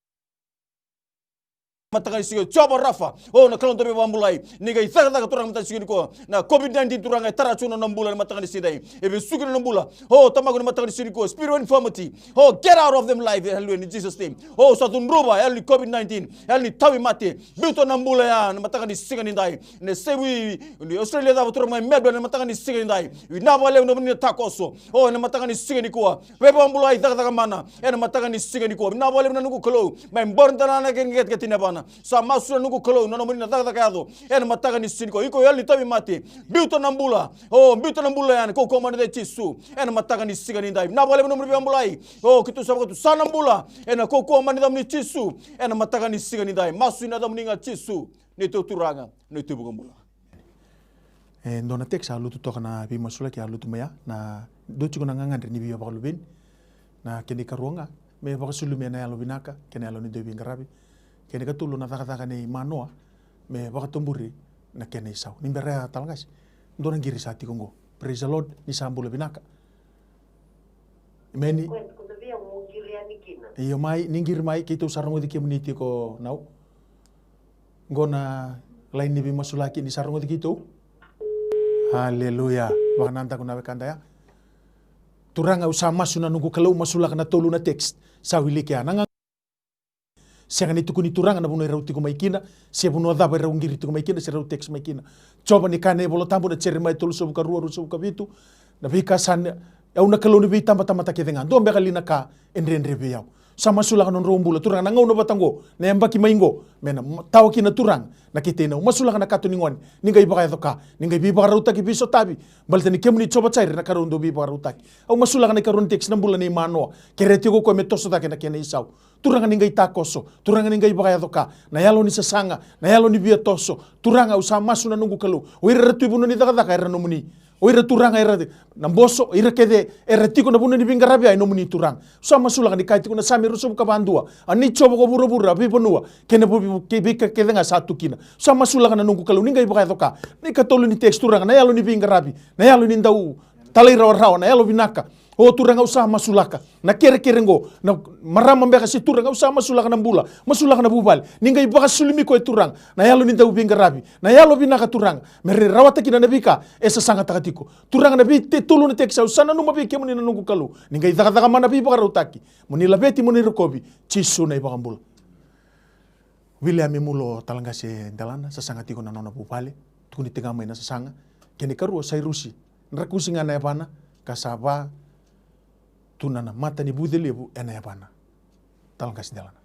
matakan sigo coba Rafa na kalon tobe bambulai niga itaka turang mata sigo ko na COVID-19 turang ay tarachuna ng bulan matakan sidai ebe sugo ng bula tamago na matakan sigo ko spiritual infirmity get out of them life hallelujah in Jesus name sa tunruba el COVID-19 el ni tawi mate bito ng bula yan matakan sigo nindai ne sewi ni Australia da turang may Melbourne matakan sigo nindai winabale no ni takoso na matakan sigo ni ko we bambulai taka mana na matakan sigo ni ko winabale na nugo kolo may borntana na get tinabana sama sura nugu kolo nono muni nataka kado mataka ni siniko iko yali tabi mati biuto nambula biuto nambula yani ko mane de chisu mataka ni sigani dai na bole no mri ambulai kitu sababu tu sana mbula ko mane dam ni chisu mataka ni sigani dai masu ina dam ni nga chisu ni to turanga ni to bugambula ndona teksa lutu toka na bi masula ki lutu maya na do chiko na ngangandri ni bi bakalubin na keni karuanga me bakasulumi na yalo binaka keni yalo ni debi ngarabi kene katulu na taka ni manoa me wakatumburi na kene isau ni berea talgas ndona ngiri sati kongo praise the Lord ni sambule binaka meni iyo mai ningir mai kitu sarango diki muniti ko nau ngona lain ni bimasulaki ni sarango diki tu haleluya wakananta kuna bekanda ya turanga usama suna nunggu kalau masulak na tolu na text sawilike ananga Siang itu kuni turang na buno rauti ko maikina, sia buno adaba raung giri ko maikina, sia rauti text maikina. Coba ni kane bolo tambo na ceri mai tolu sobuka ruaru sobuka bitu, na bika san au na kaloni bi tamba tamba take dengan. Do mbeka lina kaendre biau. Sama sulak non rombula turang na ngau no batango, na yambaki maingo, mena tawa kina turang na kitena. Masulak na katu ningon, ninga ibaka toka, ninga ibaka rautaki biso tabi. Baltani kemuni coba cair na karundo ibaka rautaki. Au masulak na karun text na bulan ni manoa, kereti ko ko metoso take na kena isau. Turanga ningai takoso, turanga ningai bakaya toka, na yalo ni sasanga, na yalo ni bia toso, turanga usa masu na nungu kalu, oira tu ibuno ni taka era nomuni, oira turanga era namboso, oira kede era tiko na buno ni bingarabi ay nomuni turang, usa masu laka ni kaiti kuna sami ruso buka bandua, ani coba ko bura piponua, kene bu kebika kede nga satu kina, usa masu laka na nungu kalu ningai bakaya toka, ni katolu ni teks turanga, na yalo ni bingarabi, na yalo ni ndau, talai rawa na yalo binaka. Turanga usaha masulaka na kere ngo na marama mbeka si turanga usaha masulaka na mbula masulaka na bubal ninga ibaka sulimi ko turang na yalo ninda ubinga rabi na yalo binaka turanga mere rawata kina nabika esa sanga takatiko turanga nabi te tulu na teksa usana numa bi kemuni na nungu kalu ninga idaka mana bi baka rautaki muni labeti muni rekobi chisu na ibaka mbula William mulo talanga se ndalana sasanga tiko na nona bubale tukuni tegama ina sasanga kene karu sairusi nrakusinga na yapana kasaba tunana mata ni bude lebu ena yapana talanga sindalana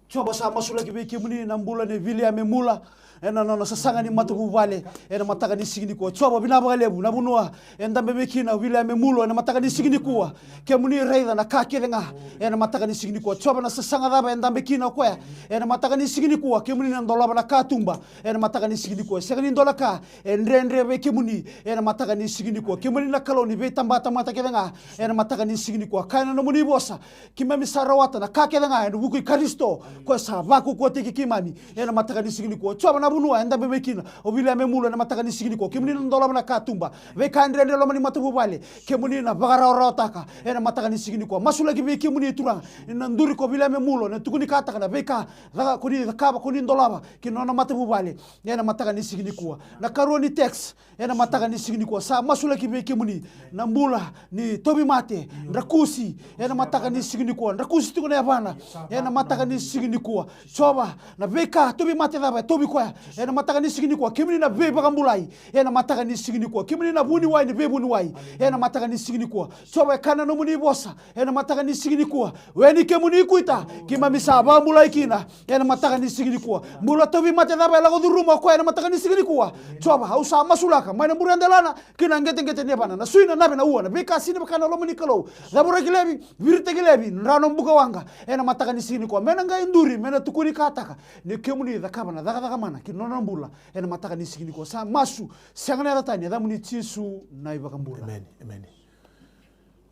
coba sama sulaki beki muni nambula ne William mula ena nona sasanga ni matu bubale ena mataka ni sigini ko coba bina bagalebu na bunua enda beki na William mulo ena mataka ni sigini ko ke muni reida na kake denga ena mataka ni sigini ko coba na sasanga daba enda beki na ko ena mataka ni sigini ko ke muni na dola na katumba ena mataka ni sigini ko segani dola kaendre beki muni ena mataka ni sigini ko ke muni na kaloni be tamba mata ke denga ena mataka ni sigini ko kana no muni bosa kimami sarawata na kake denga ena buku Kristo ko sa vaku ko tiki kimami ena mataka ni sigini ko coba na bunua enda bebekina o William mula na mataka ni sigini ko kimuni na dola na katumba ve kandre lo mani matu bubale kemuni na bagara taka ena mataka ni sigini ko masula ki beki muni turang na nduri ko William mulo na tukuni kata kana beka daga kuni kaba kuni ndolaba kinona matu bubale ena mataka ni sigini ko na karoni text ena mataka ni sigini ko sa masula ki beki muni na mbula ni tobi mate ndakusi ena mataka ni sigini ko ndakusi tukuna yapana ena mataka ni sigini sigini kuwa coba na veka tobi mate daba tobi kwa ena mataka ni sigini kuwa kimini na ve bagambulai ena mataka ni sigini kuwa kimini na buni wai ni ve buni wai ena mataka ni sigini kuwa coba kana no muni bosa ena mataka ni sigini kuwa weni kemuni kuita kima misaba mulai kina ena mataka ni sigini kuwa mula tobi mate daba la goduruma kwa ena mataka ni sigini kuwa coba hausa masulaka maina murandelana kina ngete ne bana na suina nabe na uana veka sini bakana lo muni kalo dabura gilebi virte gilebi rano mbuka wanga ena mataka ni sigini kuwa mena ngai nduri mena tukuri kataka ni kemuni dakabana daga mana kinona mbula ena mataka ni sigini kuwa sa masu sangana ratani da muni tisu na ibakambura amen amen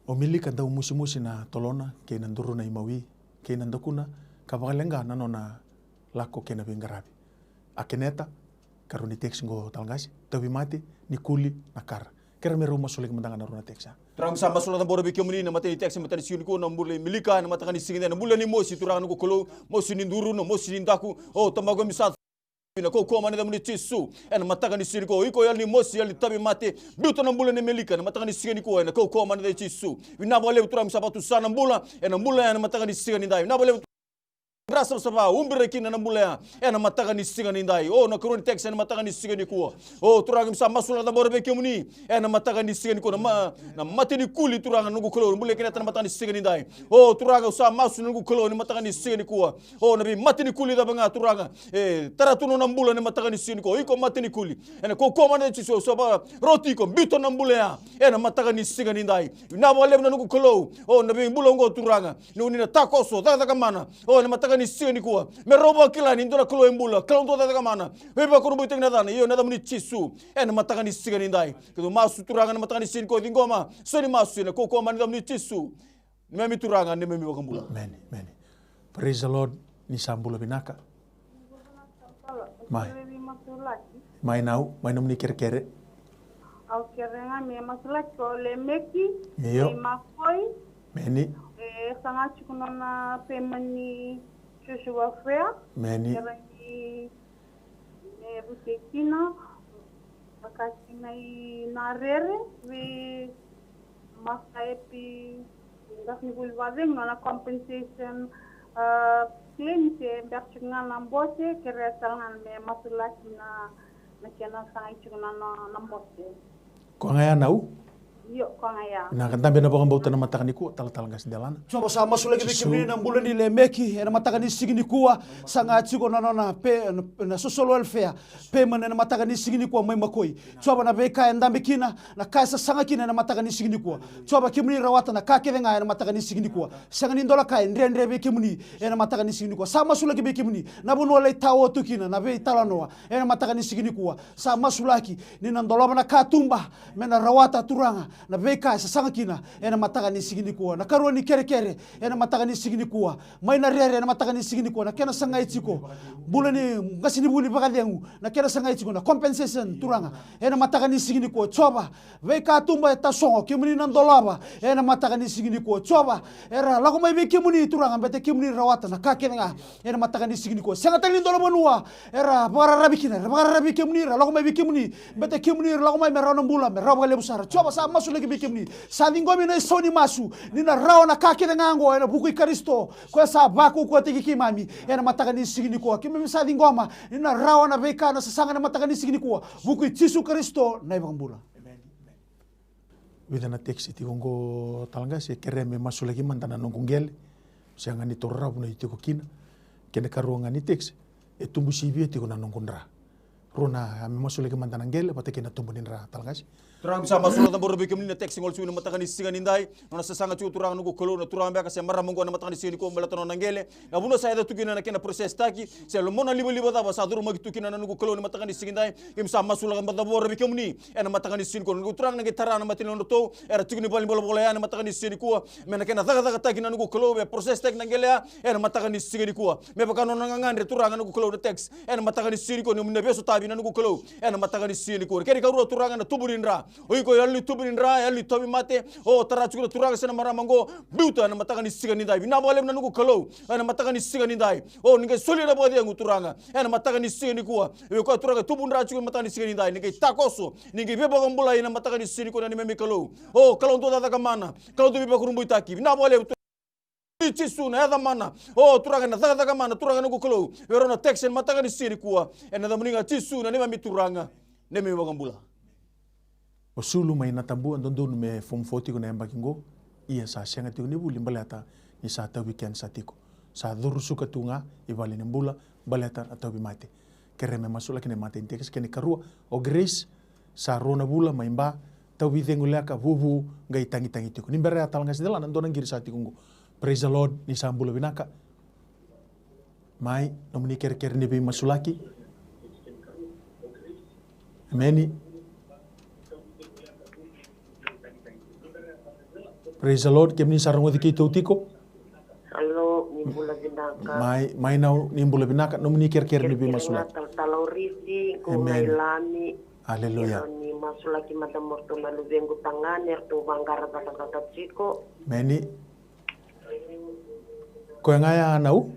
omili kanda umusi na tolona ke na nduru na imawi ke na ndakuna kabagalenga nanona lako ke na bingarabi akeneta karuni text ngo talgasi tawi mati ni kuli na kara kera mero masulek mandanga na runa teksa Terang sama sulat boro bikyo muni na matani teks matani siuni ko na mbule milika na matani singin na mbule ni mosi turang no kolo mosi ni nduru no mosi ni ndaku o tamago misat na ko ko manida muni tisu en matani siuni ko iko yal ni mosi yal tabi mate buto na mbule ni milika na matani singin ko na ko manida tisu wina bole turang sabatu sana mbula en mbula na matani singin ndai na bole Rasa sapa umbere kina na mulea ena mataka ni singa ni ndai o na kuruni text ena mataka ni singa ni kuwa o turanga msa masula da bore beke muni ena mataka ni singa ni kuwa na mate ni kuli turanga nugu kolo mule kina tana mataka ni singa ni ndai o turanga usa masu nugu kolo ni mataka ni singa ni kuwa o na bi mate ni kuli da banga turanga tara tuno na mbula ni mataka ni singa ni kuwa iko mate ni kuli ena ko mane chiso so ba roti ko bito na mbulea ena mataka ni singa ni ndai na wale na nugu kolo o na bi mbulongo turanga ni na takoso daga mana o na mataka ni sigani kuwa me robo kila ni ndora kulo embula kala ndo daga mana weba ko rubu tengna dana iyo nada muni chisu en mataka ni sigani ndai kido masu turanga na mataka ni sin ko dingoma so ni masu ne ko mani muni chisu ni memi turanga ni memi wakambula amen amen praise the lord ni sambula binaka mai nau mai namni kere au kerenga me masulaki ko le meki Iyo. makoi meni sanga chikunona pemani Joshua Fair meni Kerani Rutekina Akasina Narere we Masaepi Daphne Bulvazing na compensation claim se berchinga na mbote keretangan me masulaki na kena sanga chikunona na mbote ko ngaya nau yo kongaya na kanta bena bakang bauta na mataka ni ku tal gas dalana coba sama sulagi bikimini na mbula ni lemeki ena mataka ni sigini kuwa sanga chiko na pe na social welfare pe mana na mataka ni sigini kuwa mai makoi coba na beka enda bikina na kaisa sanga kina na mataka ni sigini kuwa coba kimini rawata na kake venga ena mataka ni sigini kuwa sanga ni ndola kai ndre bikimini ena mataka ni sigini kuwa sama sulagi bikimini na bunu wala tawo tukina na be talanoa ena mataka ni sigini kuwa sama sulaki ni na ndola na katumba mena rawata turanga na beka sasanga kina ena mataka ni sigini kuwa na karua ni kere ena mataka ni sigini kuwa mai na rere ena mataka ni sigini kuwa na kena sanga itiko bula ni ngasi ni buli baka dengu na kena sanga itiko na compensation turanga ena mataka ni sigini kuwa coba beka tumba ta songo kimuni na ndolaba ena mataka ni sigini kuwa coba era lago mai beki muni turanga bete kimuni rawata na kakenga ena mataka ni sigini kuwa sanga tali ndola bonua era bara rabi kimuni lago mai beki muni bete kimuni lago mai merano mbula merabo le busara coba sa masu lagi bikimni sa dingomi na soni masu nina rao na kake na ngango ena buku ikaristo kwa sa baku kwa tiki kimami ena mataka ni sigini kwa kimi sa dingoma nina rao na beka na sasanga na mataka ni sigini kwa buku itisu kristo na ibambula widana text iti gongo talanga se kereme masulagi mandana nongungel sianga ni torra buna iti ko kina kene karuanga ni text e tumbu sibi iti kona nongundra rona ami masulagi mandana ngel pate kena tumbu nindra talanga Turang bisa masuk na boro bikyo muni na text ngol suwi na mataka ni singa ni ndai na sasanga chu turang nugo kolo na turang beka se mara mongo na mataka ni singa ko melato na ngele na buno sa ida tukina na kena proses taki se lo mona libo da sa duru magi tukina na nugo kolo na mataka ni singa ndai kim sa masuk la bada boro bikyo muni ena mataka ni singa ko nugo turang na gitara na matino no to era tukini bali bola ya na mataka ni singa ko mena kena daga taki na nugo kolo be proses tek na ngele ena mataka ni singa ko me baka no na ngandre turang na nugo kolo na text ena mataka ni singa ko no mena beso tabi na nugo kolo ena mataka ni singa ko keri ka ro turang na tuburinra oiko yalli tuburinra yalli tobi mate o tara chukura turaga sena maramango biuta na mataka ni siga ni dai bina bolem na nugo kalo na mataka ni siga ni dai o ninge soli na bodi yangu turanga na mataka ni siga ni kuwa e ko turaga tubunra chukura mataka ni siga ni dai ninge takoso ninge beba gambula ina mataka ni siga ni ko na ni memi kalo o kalo ndo da kamana kalo tu beba kurumbu itaki bina bolem Tisu na eda mana. Oh turanga na daga mana turanga no kolo. Verona texen mataka ni siri kuwa. Ena da muninga tisu na nema mituranga. Neme wagambula. O sulu mai na tambu andondo me form 40 ko na embakingo. Ia sa senga tiko ni buli baleta ni sa ta weekend sa tiko. Sa dhuru suka tunga i vale ni mbula baleta atau bimate. Kere me masula kene mate intekes kene karua o grace sa rona bula maimba tau vithengu leaka vuvu ngai tangi tiko. Nimbere atalanga sidela nandona ngiri sa tiko ngo. Praise the Lord ni sa mbula binaka. Mai nomuni kere ni bi masulaki. Ameni. Praise the Lord, kemni sarang wadi kito tiko. Halo, nimbula binaka. Mai nau nimbula binaka, nomuni kere ni bi masulaki. Talorisi, ko mailani. Haleluya. Ni masulaki madamorto malubengu tangani, ertu bangara tata chiko. Meni. Ko ngaya anau?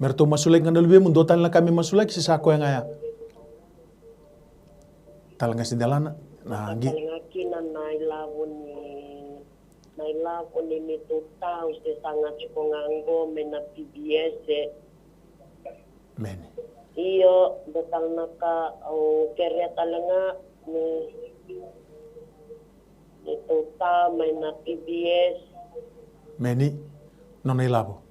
Merto masulaki ngana lube mundo tal na kami masulaki sisa ko ngaya. Tal nga sidalana na gi. Ngakina nailavu ni mituta uste sanga chiko ngango mena PBS. Meni. Iyo betal naka au kerja talanga ni mituta mena PBS. Meni non ilabo.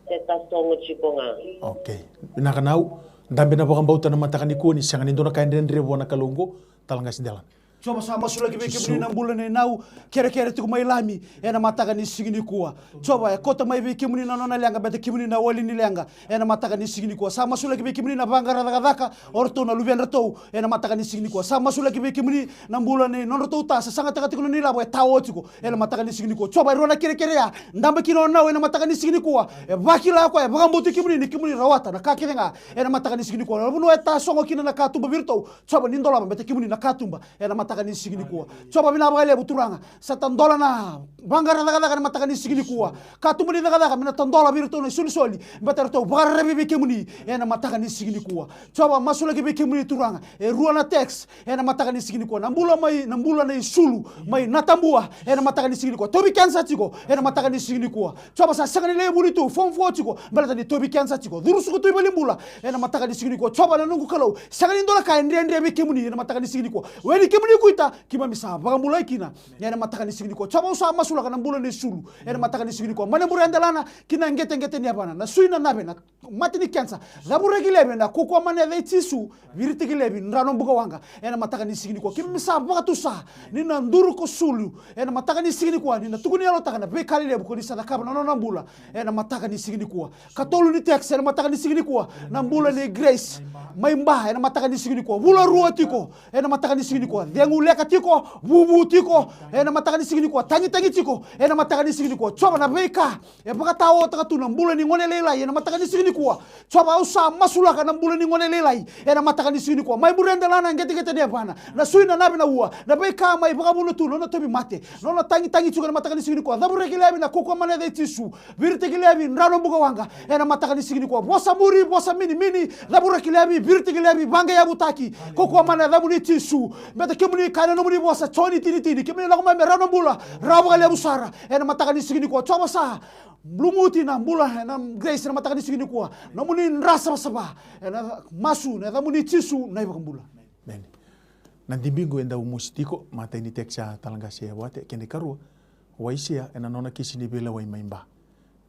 Seta songo chiko ngang. Okay. Binakanau dambe na bakang bauta na matakan iko ni sangan indo na kain den revo na kalunggo tal nga sidalan. Coba sama sula kibe kibuni na bulan nau kere tu mai lami ena mataka ni sigini kuwa. Coba kota mai be kibuni na nona lenga bete kibuni na wali ni lenga ena mataka ni sigini kuwa. Sama sula kibe kibuni na bangara daka orto na luvian rato ena mataka ni sigini kuwa. Sama sula kibe kibuni na bulan ni non rato ta sanga taka tikuno ni labo tawo tiko ena mataka ni sigini kuwa. Coba rona kere ya ndambe kino na ena mataka ni sigini kuwa. Bakila kwa bagambuti kibuni rawata na kakirenga ena mataka ni sigini kuwa. Labuno eta songo kina na katumba virto. Coba nindola bete kibuni na katumba ena mataka ni sigini kuwa. Coba bina bagale buturanga satandola na bangara daga na mataka ni sigini kuwa. Katumba ni daga mina tandola virto na sulisoli betar to bagara bebe kemuni ena mataka ni sigini kuwa. Coba masula ke beke muni turanga ruana text ena mataka ni sigini kuwa. Nambula na isulu mai natambua ena mataka ni sigini kuwa. Tobi kansa tiko ena mataka ni sigini kuwa. Coba sa sangani le buli tu form 4 tiko belata ni tobi kansa tiko. Durusu ko tobi limbula ena mataka ni sigini kuwa. Coba na nungu kalau sangani ndola ka ndre beke muni ena mataka ni sigini kuwa. Weni kemuni kuita kima misa bagamulai kina ena mataka ni sigini kuwa. Coba usa masula kana mbula ni sulu ena mataka ni sigini kuwa. Mana buri andalana kina ngete ni apana na suina nabe na matini kansa. Labure gilebe na kukwa mane ve tisu viriti gilebi nrano mbuga wanga ena mataka ni sigini kuwa. Kima misa bagatusa nina nduru ko sulu ena mataka ni sigini kuwa. Nina tukuni alo taka na bekali lebu ko ni sadakaba na nona mbula ena mataka ni sigini kuwa. Katolu ni text ena mataka ni sigini kuwa. Na mbula ni grace maimba ena mataka ni sigini kuwa. Vula ruo tiko ena mataka ni sigini kuwa. Dengu leka tiko bubu tiko ena mataka ni sigini kuwa. Tangi tiko ena mataka ni sigini kuwa. Coba na beka e pakatawo taka tuna mbula ni ngone lelai ena mataka ni sigini kuwa. Coba usa masula kana mbula ni ngone lelai ena mataka ni sigini kuwa. Mai burenda lana ngete dia bana na suina nabe na ua na beka mai pakabuno tu nona tobi mate nona tangi chuka na mataka ni sigini kuwa. Dabure gilebi na kokwa mane de tisu virite gilebi nrano mbuga wanga ena mataka ni sigini kuwa. Bosa muri bosa mini dabure gilebi virite gilebi banga ya butaki kokwa mane dabuni tisu meta kemuni kana no muri bosa choni tini kemuni la kuma merano mbula rabu gale busara ena mataka ni sigini kuwa. Coba sa blumuti na mbula na grace na mataka ni sigini kuwa. Namuni nrasa basaba ena masu na dabuni tisu na iba mbula. Bene. Nanti bingo enda umustiko mata ini teksa talanga sia wate kene karua waisia ena nona kisini bela wa imba.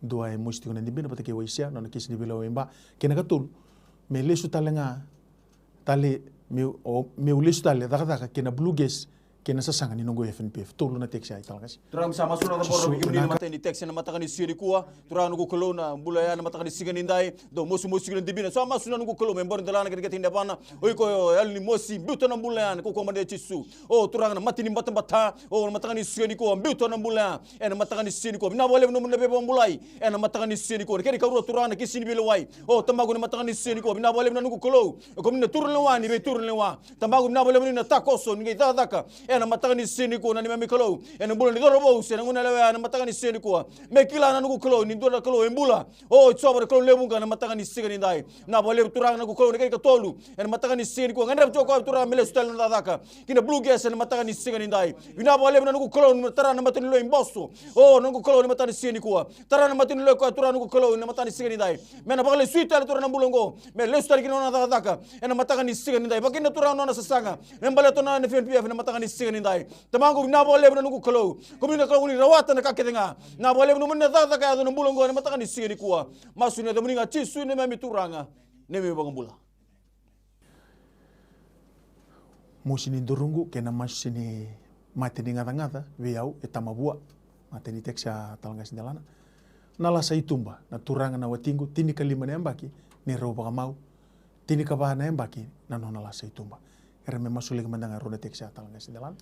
Dua mustiko nanti bingo patake waisia nona kisini bela wa imba kene katul me lesu talanga tale me ulesu tale daga kena blue gas kena sasanga ni nongo FNPF tolu na teksa ai talanga. Turang sama sura na bordo bigi muni mata ni teksa na mataka ni siri kuwa. Turang nugu kolona bula ya na mataka ni sigani ndai do mosu ni dibina sama sura nugu kolo membor ndalana kete tinda bana oiko yal ni mosi buto na bula ya ko komande chisu o turang na mati ni bata o mataka ni sigani kuwa buto na bula ya na mataka ni sigani kuwa na bole no mun bebe mbulai na mataka ni sigani kuwa keri karu turang na kisini belewai o tamagu na mataka ni sigani kuwa na bole na nugu kolo ko min turun lewani be turun lewa tamagu na bole na takoso ni daka ena mataka ni sini ko na ni mamikalo ena bula ni dorobo se na nguna lewa ena mataka ni sini ko mekila na nuku kalo ni dora kalo embula o tsoba kalo lebunga na mataka ni siga ni dai na bole turang na ku kalo ni kai katolu ena mataka ni sini ko ngandra toko turang mele stel na daka kina blue gas ena mataka ni siga ni dai ina bole na nuku kalo ni tara na matani lo imbosto o nuku kalo ni matani sini ko tara na matani lo ko turang nuku kalo ni matani siga ni dai mena bakale suita ala turang na bulongo me le stel kina na daka ena mataka ni siga ni dai bakina turang na sasanga embale to na FNPF na mataka ni siga ni dai tamangu na bole na nuku kalo kumi na kalo ni rawata na kaketenga na bole no mena daka ya no bulongo na mataka ni siga ni ko masu ni domuninga chisu ni mami turanga ne me bagambula musini durungu kena masini mateni ngata-ngata viau etamabua mateni teksa talangas dalana nala saitumba na turanga na watingu tini kalima na embaki ni rau bagamau tini kabaha na embaki na nona la saitumba erme masule kemandanga rona teksa talangas dalana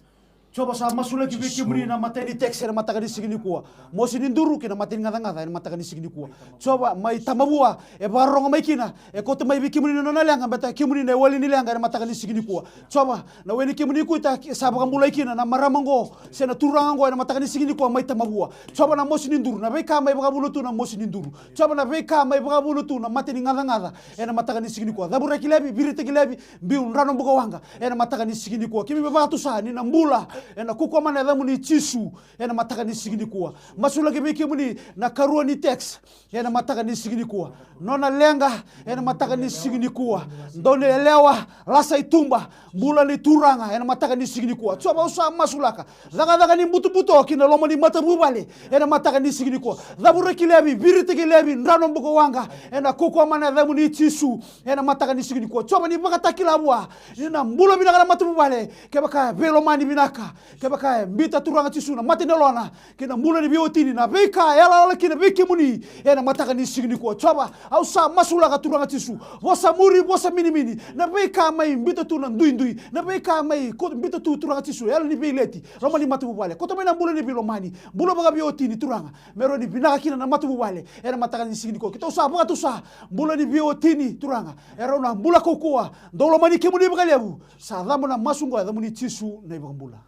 Coba sa masula ki wiki muni na mateni tekse na mataka ni sigini kuwa. Mosi ni nduru kina mateni ngata-ngata na mataka ni sigini kuwa. Coba mai tamabua e baronga mai kina e kote mai wiki muni na nalanga beta kimuni na wali ni langa na mataka ni sigini kuwa. Coba na weni kimuni ku ta sabaka mulai kina na maramango se na turanga ngo na mataka ni sigini kuwa mai tamabua. Coba na mosi ni nduru na beka mai baka bulutu na mosi ni nduru. Coba na beka mai baka bulutu na mateni ngata-ngata e na mataka ni sigini kuwa. Dabura kilebi birite kilebi biu rano buka wanga e na mataka ni sigini kuwa. Kimi beba tu sa ni na mbula ena kukwa mana damu ni chisu ena mataka ni sigini kuwa masula kibiki muni na karua ni tex ena mataka ni sigini kuwa nona lenga ena mataka ni sigini kuwa ndone elewa lasa itumba bula ni turanga ena mataka ni sigini kuwa coba usa masulaka daga ni butu kina lomo ni mata bubale ena mataka ni sigini kuwa dabure kilebi birite kilebi ndano mbuko wanga ena kukwa mana damu ni chisu ena mataka ni sigini kuwa coba ni baka takilabwa ina mbula binaka na mata bubale kebaka velo mani binaka kebaka mbita turanga tisuna matinelona kina mula ni biotini na beka yala kina beki muni ena mataka ni sigini ko choba au sa masula ka turanga tisu bosa muri bosa mini na beka mai mbita tu na ndui na beka mai ko mbita tu turanga tisu yala ni bileti roma ni matu bale ko to na mula ni bilomani mula baga biotini turanga mero ni binaka kina na matu bale ena mataka ni sigini ko kita sa baga tu sa mula ni biotini turanga era na mula kokoa ndolo mani kemuni baga lebu sa damu na masungo damu ni tisu na ibambula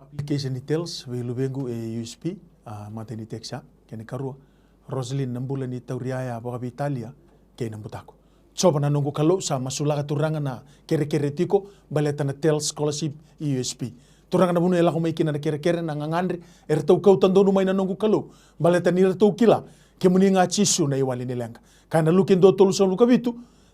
application details we lubengu e USP mateni teksa kene karua Roslyn nambula ni tauriaya baka Italia ke nambutako coba na nunggu kalau sa masulaga turanga na kere tiko baleta na tel scholarship USP turanga na bunu ela kumaikin na kere na ngangandre ertau kau tando numai na nunggu kalau baleta ni ertau kila ke muni nga chisu na iwali nilenga kana lukin do toluson luka bitu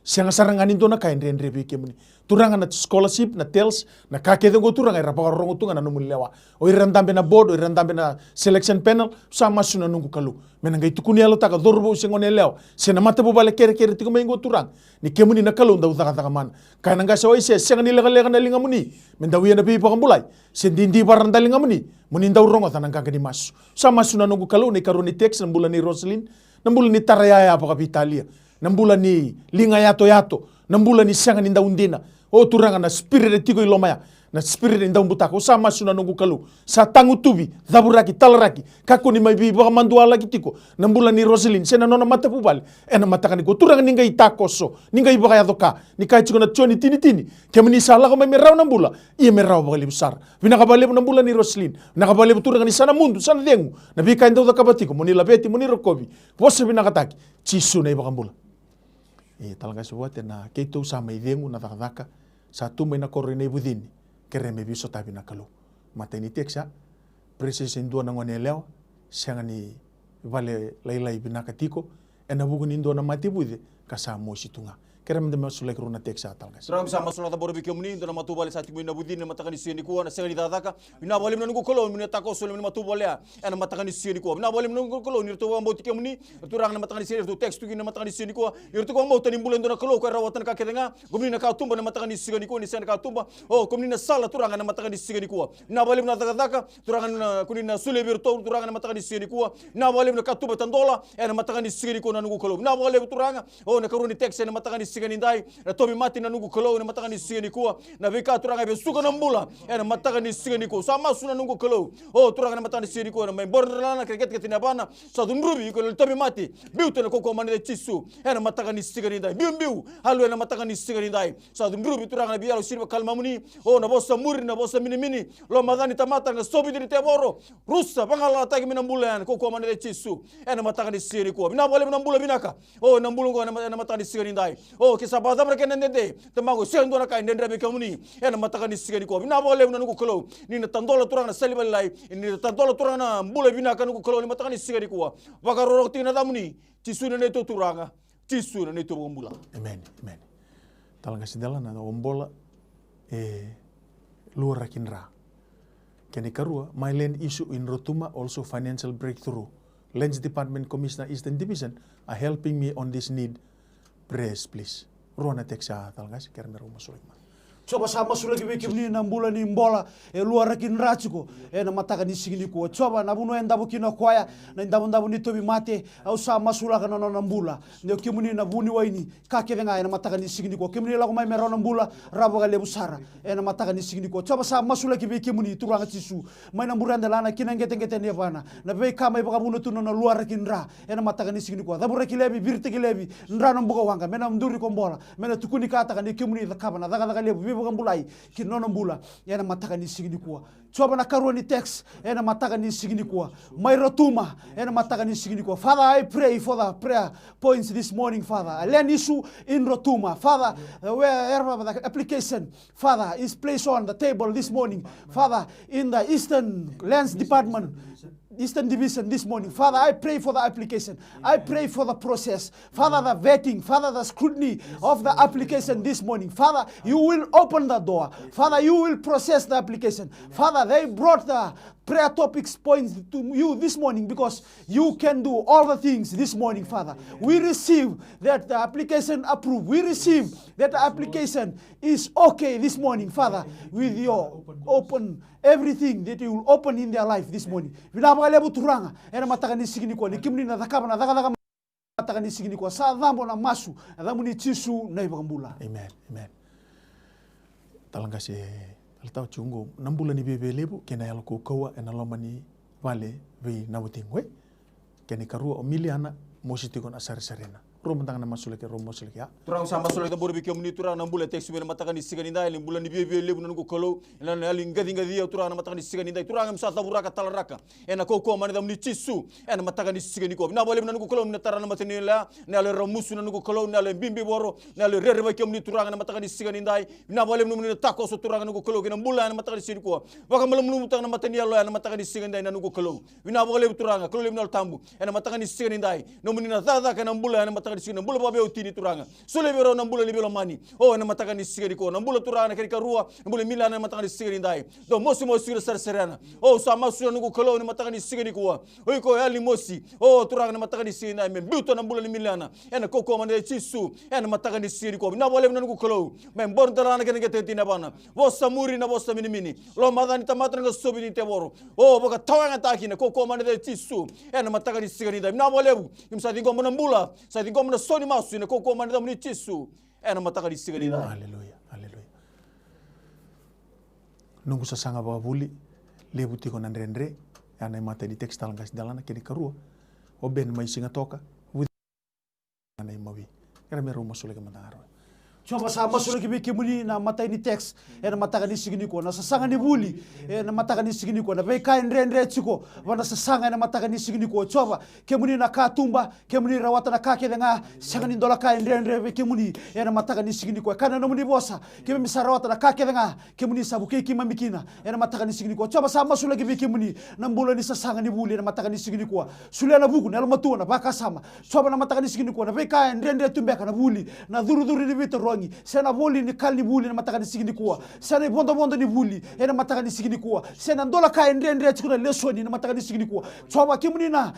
siang sarangan itu na kain rendre bi kemuni turanga na scholarship na tels na kake dengo turanga era pa rongo tunga na numul lewa o iran tambe na board o iran tambe na selection panel sama suna nungu kalu menanga itu kuni alo taka dorbo singone lewa sena mata bo bale kere tiko mengo turang ni kemuni na kalu nda utaka taka man kana nga sawai se siang ni lega na linga muni menda wiana bi pa kambulai sendindi baranda linga muni muni nda urongo tanang kake di mas sama suna nungu kalu ni karuni text nambula ni Roslyn nambula ni taraya apa ka Italia nambula ni linga yato nambula ni sianga ni ndaundina o turanga na spirit tiko ilomaya na spirit ni ndaumbutaka usama suna nungu kalu sa tangu tubi dhaburaki talaraki kako ni maibi baka mandua lagi tiko nambula ni Roslyn sena nona mata pubale ena mata kaniko turanga ninga itakoso ninga ibaka yadoka ni kai chiko na choni tini kemini sala ko mai merau nambula ia merau baka libusar vinaka bale nambula ni Roslyn nakabale turanga ni sana mundu sana dengu na bika ndau kabatiko muni labeti muni rokobi wose vinaka taki chisu na ibaka mbula talaga sebuah na keito sama idengu na takadaka satu maina korene budini kereme biso tabi na kalu mata ini teksa preses indua na ngone leo sangani vale lailai binaka tiko ena bugun indua na mati bude kasa mo situnga kerem de masulai krona teksa talaga Terang sama sulat boro bikin muni ndona matu bale sati muna budini matakani sieni kuwa na sengani dadaka bina bale mnungu kolo muni tako solo muni matu bale ena matakani sieni kuwa bina bale mnungu kolo ni to ambo tike muni turang na matakani sieni to text tu na matakani sieni kuwa irto ko ambo tani bulen ndona kolo ko rawatan ka kedenga gumni na ka tumba na matakani sieni kuwa ni sen ka tumba o komni na sala turang na matakani sieni kuwa na bale mna dadaka turang na kuni na sule birto turang na matakani sieni kuwa na bale mna ka tumba tandola ena matakani sieni kuwa na nungu kolo na bale turanga o na karuni text na matakani siga ni dai na tomi mati na nungu kalau na mataka ni siga ni kuwa na veka turanga be suka na mbula na mataka ni siga ni kuwa sama suna nungu kalau turanga na mataka ni siga ni kuwa na mai borderlana kriket ketina bana sa dunrubi ko tomi mati biuto na koko mani de chisu na mataka ni siga ni dai biu halu na mataka ni siga ni dai sa dunrubi turanga na bialo sirba kalmamuni na bosa muri na bosa mini lo madani tamata na sobi di teboro rusa bangala tagi minambula koko mani de chisu na mataka ni siga ni kuwa bina bole minambula binaka na mbulu ngo na mataka ni siga ni dai kisa bada mereka nende temago sendo na kai ndendre be kamuni na mataka ni siga ni kuwa bina bole na nugo kolo ni na tandola turanga na salibal lai ni na tandola turanga na mbula binaka nugo kolo ni mataka ni siga ni kuwa bagaroro tina damuni chisu na neto turanga chisu na neto mbula. Amen. Talanga sidala na ombola luar rakinra. Kani karua, my land issue in Rotuma also financial breakthrough. Lands Department Commissioner Eastern Division are helping me on this need. Prayers, please. Ruana teksa talanga si kermero masulikma. Coba sama sulagi wiki ni na mbula ni mbola luar rakinra chiko na mataka ni sigini ko coba na bunu enda bukina kwaya na ndabu ni tobi mate au sama sulaka na mbula ndio kimuni na buni waini kake venga na mataka ni sigini ko kimuni la ko mai merona mbula rabo gale busara na mataka ni sigini ko coba sama sulagi wiki muni turanga tisu mai na muranda lana kinangete ne bana na be kama ibaka bunu tuno na luar rakinra na mataka ni sigini ko dabura kilebi birte kilebi ndrano mbugo wanga mena mduri ko mbola mena tukuni kata kan kimuni zakaba na daga lebu mbulai kinono mbula yana mataka ni sigini kuwa coba na karua ni text yana mataka ni sigini kuwa mai Rotuma yana mataka ni sigini kuwa. Father, I pray for the prayer points this morning, Father. A land issue in Rotuma, Father, wherever the application, Father, is placed on the table this morning, Father, in the Eastern Lands Department, Eastern Division this morning. Father, I pray for the application. I pray for the process. Father, the vetting. Father, the scrutiny of the application this morning. Father, you will open the door. Father, you will process the application. Father, they brought the prayer topics points to you this morning because you can do all the things this morning, Father. We receive that the application approved. We receive that the application is okay this morning, Father, with your open everything that you will open in their life this morning. Vinabagalebu turanga ena mataka ni sigini kwa ni kimni na dhakaba na dhaka mataka ni sigini kwa sa dhambo na masu dhambo ni chisu na ibagambula. Amen. Talanga se altau chungo nambula ni bebe lebu kena yalo ko kawa ena lomani vale vi nabutingwe keni karua omiliana mositi kon asar sarena rom tangana masuleke rom masuleke ya Turang sama suleke bor bi kemuni turang nambula tek sibena mataka ni sigani dai limbula ni bebe lebu nanugo kolo ena ngadi turang mataka ni sigani dai turang msa taburaka talaraka ena koko mani dam ni chisu ena mataka ni sigani ko na bole nanugo kolo na tarana matani la na le ramusu nanugo kolo na le bimbi boro na le rerba kemuni turang na mataka ni sigani dai na bole nanugo tako so turang nanugo kolo kena mbula na mataka ni sigani ko waka malam tang na matani la na mataka ni sigani dai nanugo kolo na bole turang kolo na tambu ena mataka ni sigani dai no munina dada kana mbula na mataka ni sigani mbula babe utini turanga sule bero na mbula libelo mani na mataka ni sigani ko na mbula turanga keri karua na mbula mila na mataka ni sigani dai do mosi sir serena sama su nanugo kolo na mataka ni sigani ko ko ali mosi turanga na mataka ni sigani dai membuto na mbula ni milana ena koko mane chisu ena mataka ni sigani ko na bole nanugo kolo mem bordalana kene keteti na bana vosa muri na vosa mini lo madani tamatra nga sobi ni teboro boka tawanga takina koko mane chisu ena mataka ni sigani dai na bole imsa dingo mona mbula sa dingo mona soni masu na koko mane da muni chisu ena mataka ni sigani dai. Haleluya. Nunggu sasanga babuli lebu tiko nandrendre yana mata di teks talanga dalana kini karua oben mai singa toka with ana mawi era mero masuleke mandaro. Coba sama sulagi wiki muni na mata ini teks na mataka ni sigini ko na sasanga ni buli na mataka ni sigini ko na beka ndre chiko wana sasanga na mataka ni sigini ko coba kemuni na katumba kemuni rawata na kake nga sanga ni dola ka ndre wiki muni na mataka ni sigini ko kana no muni bosa kemi misarawata na kake nga kemuni sabuke kima mikina na mataka ni sigini ko coba sama sulagi wiki muni na mbula ni sasanga ni buli na mataka ni sigini ko sulia na buku na matu na baka sama coba na mataka ni sigini ko na beka ndre tumbeka na buli na duru ni bito wangi sena voli ni kali buli na mataka ni sigini kuwa sena bondo ni buli ena mataka ni sigini kuwa sena ndola ka endre chikuna lesoni na mataka ni sigini kuwa choba kimuni na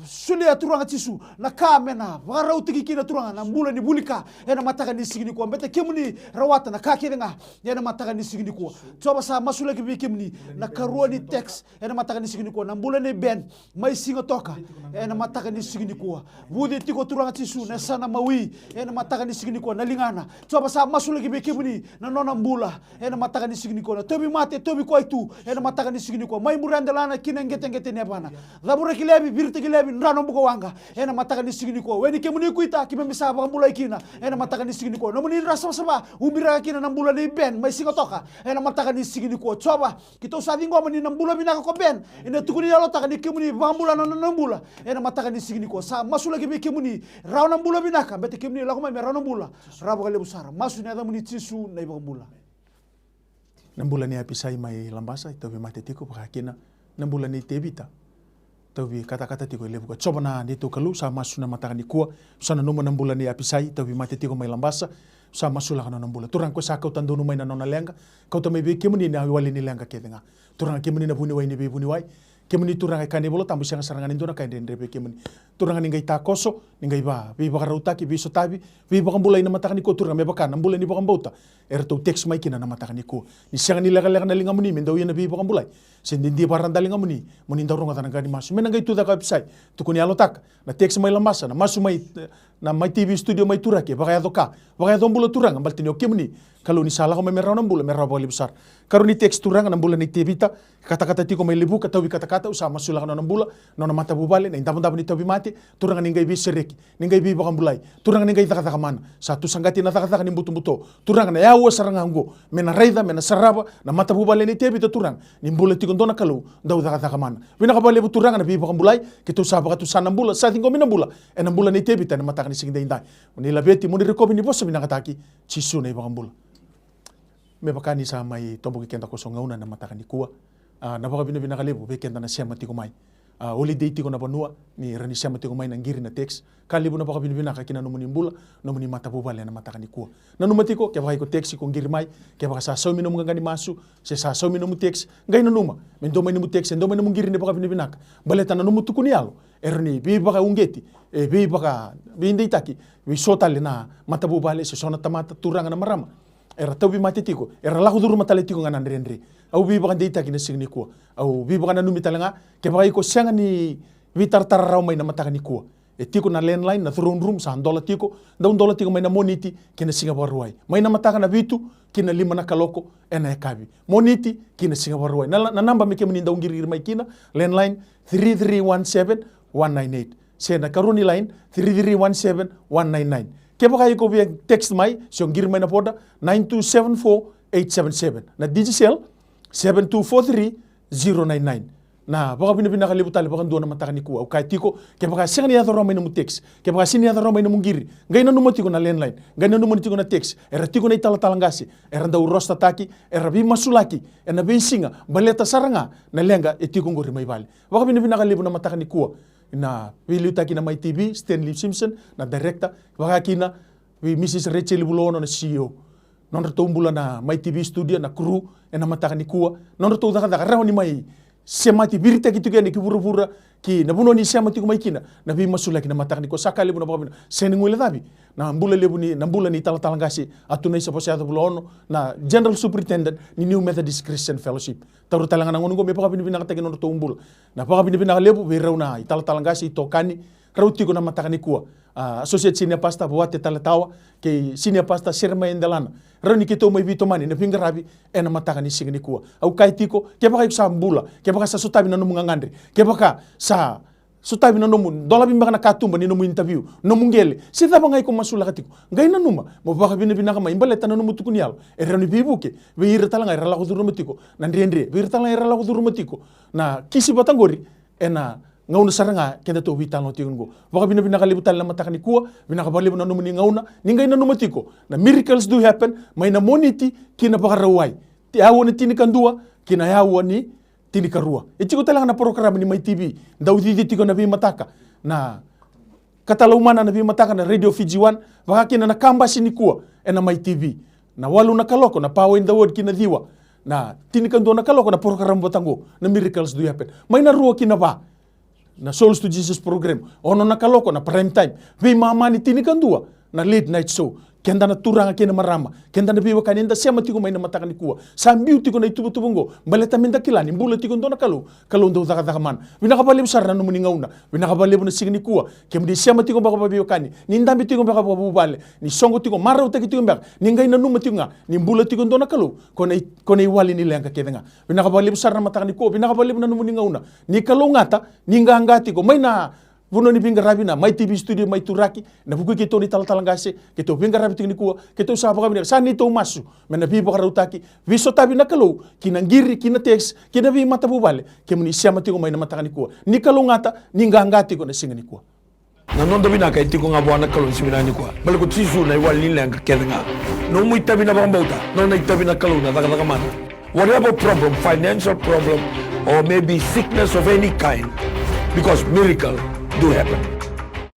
sule ya turanga tisu na kamena vara utiki na turanga na mbula ni bulika ena mataka ni sigini kuwa mbete kimuni rawata na kakirenga ena mataka ni sigini kuwa choba sa masula kibi kimuni na karua ni text ena mataka ni sigini kuwa na mbula ni ben mai singa toka ena mataka ni sigini kuwa budi tiko turanga tisu na sana mawi ena mataka ni sigini kuwa na lingana choba sa masula kibi kimuni na nona mbula ena mataka ni sigini kuwa na tobi mate tobi kwa itu ena mataka ni sigini kuwa mai muranda lana kina ngete ne bana zabura kilebi birte kilebi nrano mbuko wanga ena mataka ni sigini kuwa weni kimuni kuita kimemisa ba mbula ikina ena mataka ni sigini kuwa nomuni rasa saba ubira kina na mbula ni ben mai singa toka ena mataka ni sigini kuwa choba kito sa dingo mani na mbula binaka ko ben ina tukuni yalo taka ni kimuni bambula na mbula ena mataka ni sigini kuwa sa masula kibi kimuni rauna mbula binaka bete kimuni la ko mai rauna mbula rabo kale busara masu ni ada muni tisu na iba mbula nambula ni apisai mai lambasa tawi mate tiko pakakina nambula ni tebita tawi kata-kata tiko lebu ka coba na dito kalu sa masu na mataka ni kuwa sana numa nambula ni apisai tawi mate tiko mai lambasa sa masu la kana nambula turang ko sa kau tandonu mai na nona lenga kau tamai be kemuni na wali ni lenga kedenga turang kemuni na buni wai ni be buni wai kemuni turang ka nebolo tambu sanga sarangan indona ka ndendre be kemuni turang ningai ta koso ningai ba bi bakarauta ki bi sotabi bi bakambula ina mataka ni ko turang me bakana nambula ni bakambauta erto text mai kina na mataka ni ko ni sanga ni lega na linga muni mendo yana bi bakambulai sendindi baranda linga muni muni ndarunga tananga ni masu menangai tu da ka website tukuni alotak na text mai lambasa na masu mai na mai TV studio mai turake bakaya doka bakaya dombula turang ambaltini okemuni kalau ni salah ko may merau nambula merau bali besar karu ni text turang nambula ni tebita kata-kata tiko may libu katawi kata-kata usama sula kana nambula nona mata bubale na indapun-dapun ni tabi mate turang ningai bi sereki ningai bi bakambulai turang ningai taka-taka mana satu sanggati na taka-taka ni buto-buto turang na yawa sarangango mena raida mena saraba na mata bubale ni tebita turang ni mbula tiko ndona kalau ndau taka-taka mana bina kabale bu turang na bi bakambulai kitu sabaka tu sanambula sa tingo minambula enambula ni tebita na mata ni sigindai ni labeti muni rekobi ni bosa bina kataki cisu na bakambula me bakani sa mai tombo kenda ko songauna na mataka ni kuwa na baka bina bina kalebu be kenda na sema tiko mai holiday tiko na banua ni rani sema tiko mai na ngiri na text kalibu na baka bina bina ka kina numuni mbula numuni mata bubale na mataka ni kuwa na numatiko ke baka ko text ko ngiri mai ke baka sa saumi no ngani masu se sa saumi no text ngai na numa men do mai no text ndo mai no ngiri ne baka bina bina baleta na numu tukuni yalo erni bi baka ungeti bi baka bi ndai taki bi sotale na mata bubale se sona tamata turanga na marama era tau bi mate tiko era lahu duru matale tiko ngana ndrendre au bi baka deita kina signi ko au bi baka na numi talanga ke baka ko sanga ni vitar tararau mai na mataka ni ko e tiko na landline na throne room sa ndola tiko daun dola tiko mai na moniti kina Singapore ruai mai na mataka na vitu kina lima na kaloko ena ekabi moniti kina Singapore ruai na namba me kemini daun giri mai kina landline 3317 198 sena karuni line 3317 199 Kepa kayo ko biang text mai siong girmay na poda 9274877 na Digicel 7243099 na baka binabina kalibutan baka doon na mataka ni kuwa o kahit tiko kepa ka siya niya romay na mo text kepa ka siya niya romay na mong giri ngay na numati ko na landline ngay na numati ko na text era tiko na italatalangasi era daw rosta taki era bi masulaki era bi singa baleta saranga na lenga etiko ngori may bali baka binabina kalibu na mataka ni kuwa na wiliuta kina mai TV Stanley Simpson na director baka kina Mrs. Rachel Bulono na CEO non tumbula na mai TV studio na crew na mataka ni kuwa non to daka raw ni mai semati birita gitu ni kibura-bura ki na buno ni semati ko mai kina na bi masula kina mataka ni ko sakali buno babina seningule tabi na mbula lebu ni na mbula ni talatalangasi atuna isa posado Bulono na General Superintendent ni New Methodist Christian Fellowship taru talangan ngon go me pa bin binaka no tumbul na pa bin binaka lebu be raw na talatalangasi tokani rauti ko na mataka ni kuwa associate senior pastor buat talatawa ke senior pastor Sirma Endelana rani kito mai vito mani na pingarabi na mataka ni signi kuwa au kaitiko ke baka sa mbula ke baka sa sutabi na numunga ngandre ke baka sa sutabi na numun dola bimba na katumba ni numu interview numungele sita bangai ko masula katiko ngai na numa mo baka binaka mai imbaleta na numu tukunialo rani bibuke we irtalanga rala ko durumtiko na ndendre we irtalanga rala ko durumtiko na kisi batangori ena ngauna saranga kenda to vitalo tingo baka bina kalibutan la mataka ni kuwa bina kabalibu na numuni ngauna ningai na numatiko na miracles do happen mai na moniti kina bakarawai ti awoni tini kandua kina yawoni tini karua itiko talang na program ni mai TV daudi tiko na bi mataka na katalaumana na bi mataka na Radio Fiji 1 baka kina na kamba sini kuwa ena mai TV. Na walu na kaloko na power in the word kina diwa. Na tinikan do na kaloko na program botango na miracles do happen. May na ruwa kina ba na Souls to Jesus program. Ono na kaloko na prime time. Vi mama ni tinikan dua na late night show. Kenda na turanga kena marama. Kenda na biwa kanenda siama tiko may na matakani kuwa. Sambiu tiko na itubutubungo. Baleta minda kilani. Mbula tiko ndo na kalu. Kalu ndo daka-dakaman. Winakabalib sarna no muningauna. Winakabalib na signi kuwa. Kemdi siama tiko baka biwa kani. Nindambi tiko baka babubale. Ni songo tiko maraw taki tiko baka. Ningay na numa tiko nga. Ni mbula tiko ndo na kalu. Kone iwali nila yang kakeda nga. Winakabalib sarna matakani kuwa. Winakabalib na no muningauna. Ni kalu ngata. Ninga angati ko. May na Vuno ni pinga rabi na mai TV studio mai turaki na buku kito ni talang-talangase kito pinga rabi tingni kuwa kito sa pa kami sa nito masu mena bibo karautaki viso tabi na kalo kinangiri kinatex kinabi mata bubale kemuni siya mati ko mai na matakani kuwa ni kalo ngata ni ngangati ko na singani kuwa na non dabi na kay tiko nga buwan na kalon siminani kuwa balik ko tisu na iwal nila ang kakeda nga no mo itabi na bambauta no na itabi na kalon na daka-dakamana whatever problem, financial problem or maybe sickness of any kind, because miracle do happen.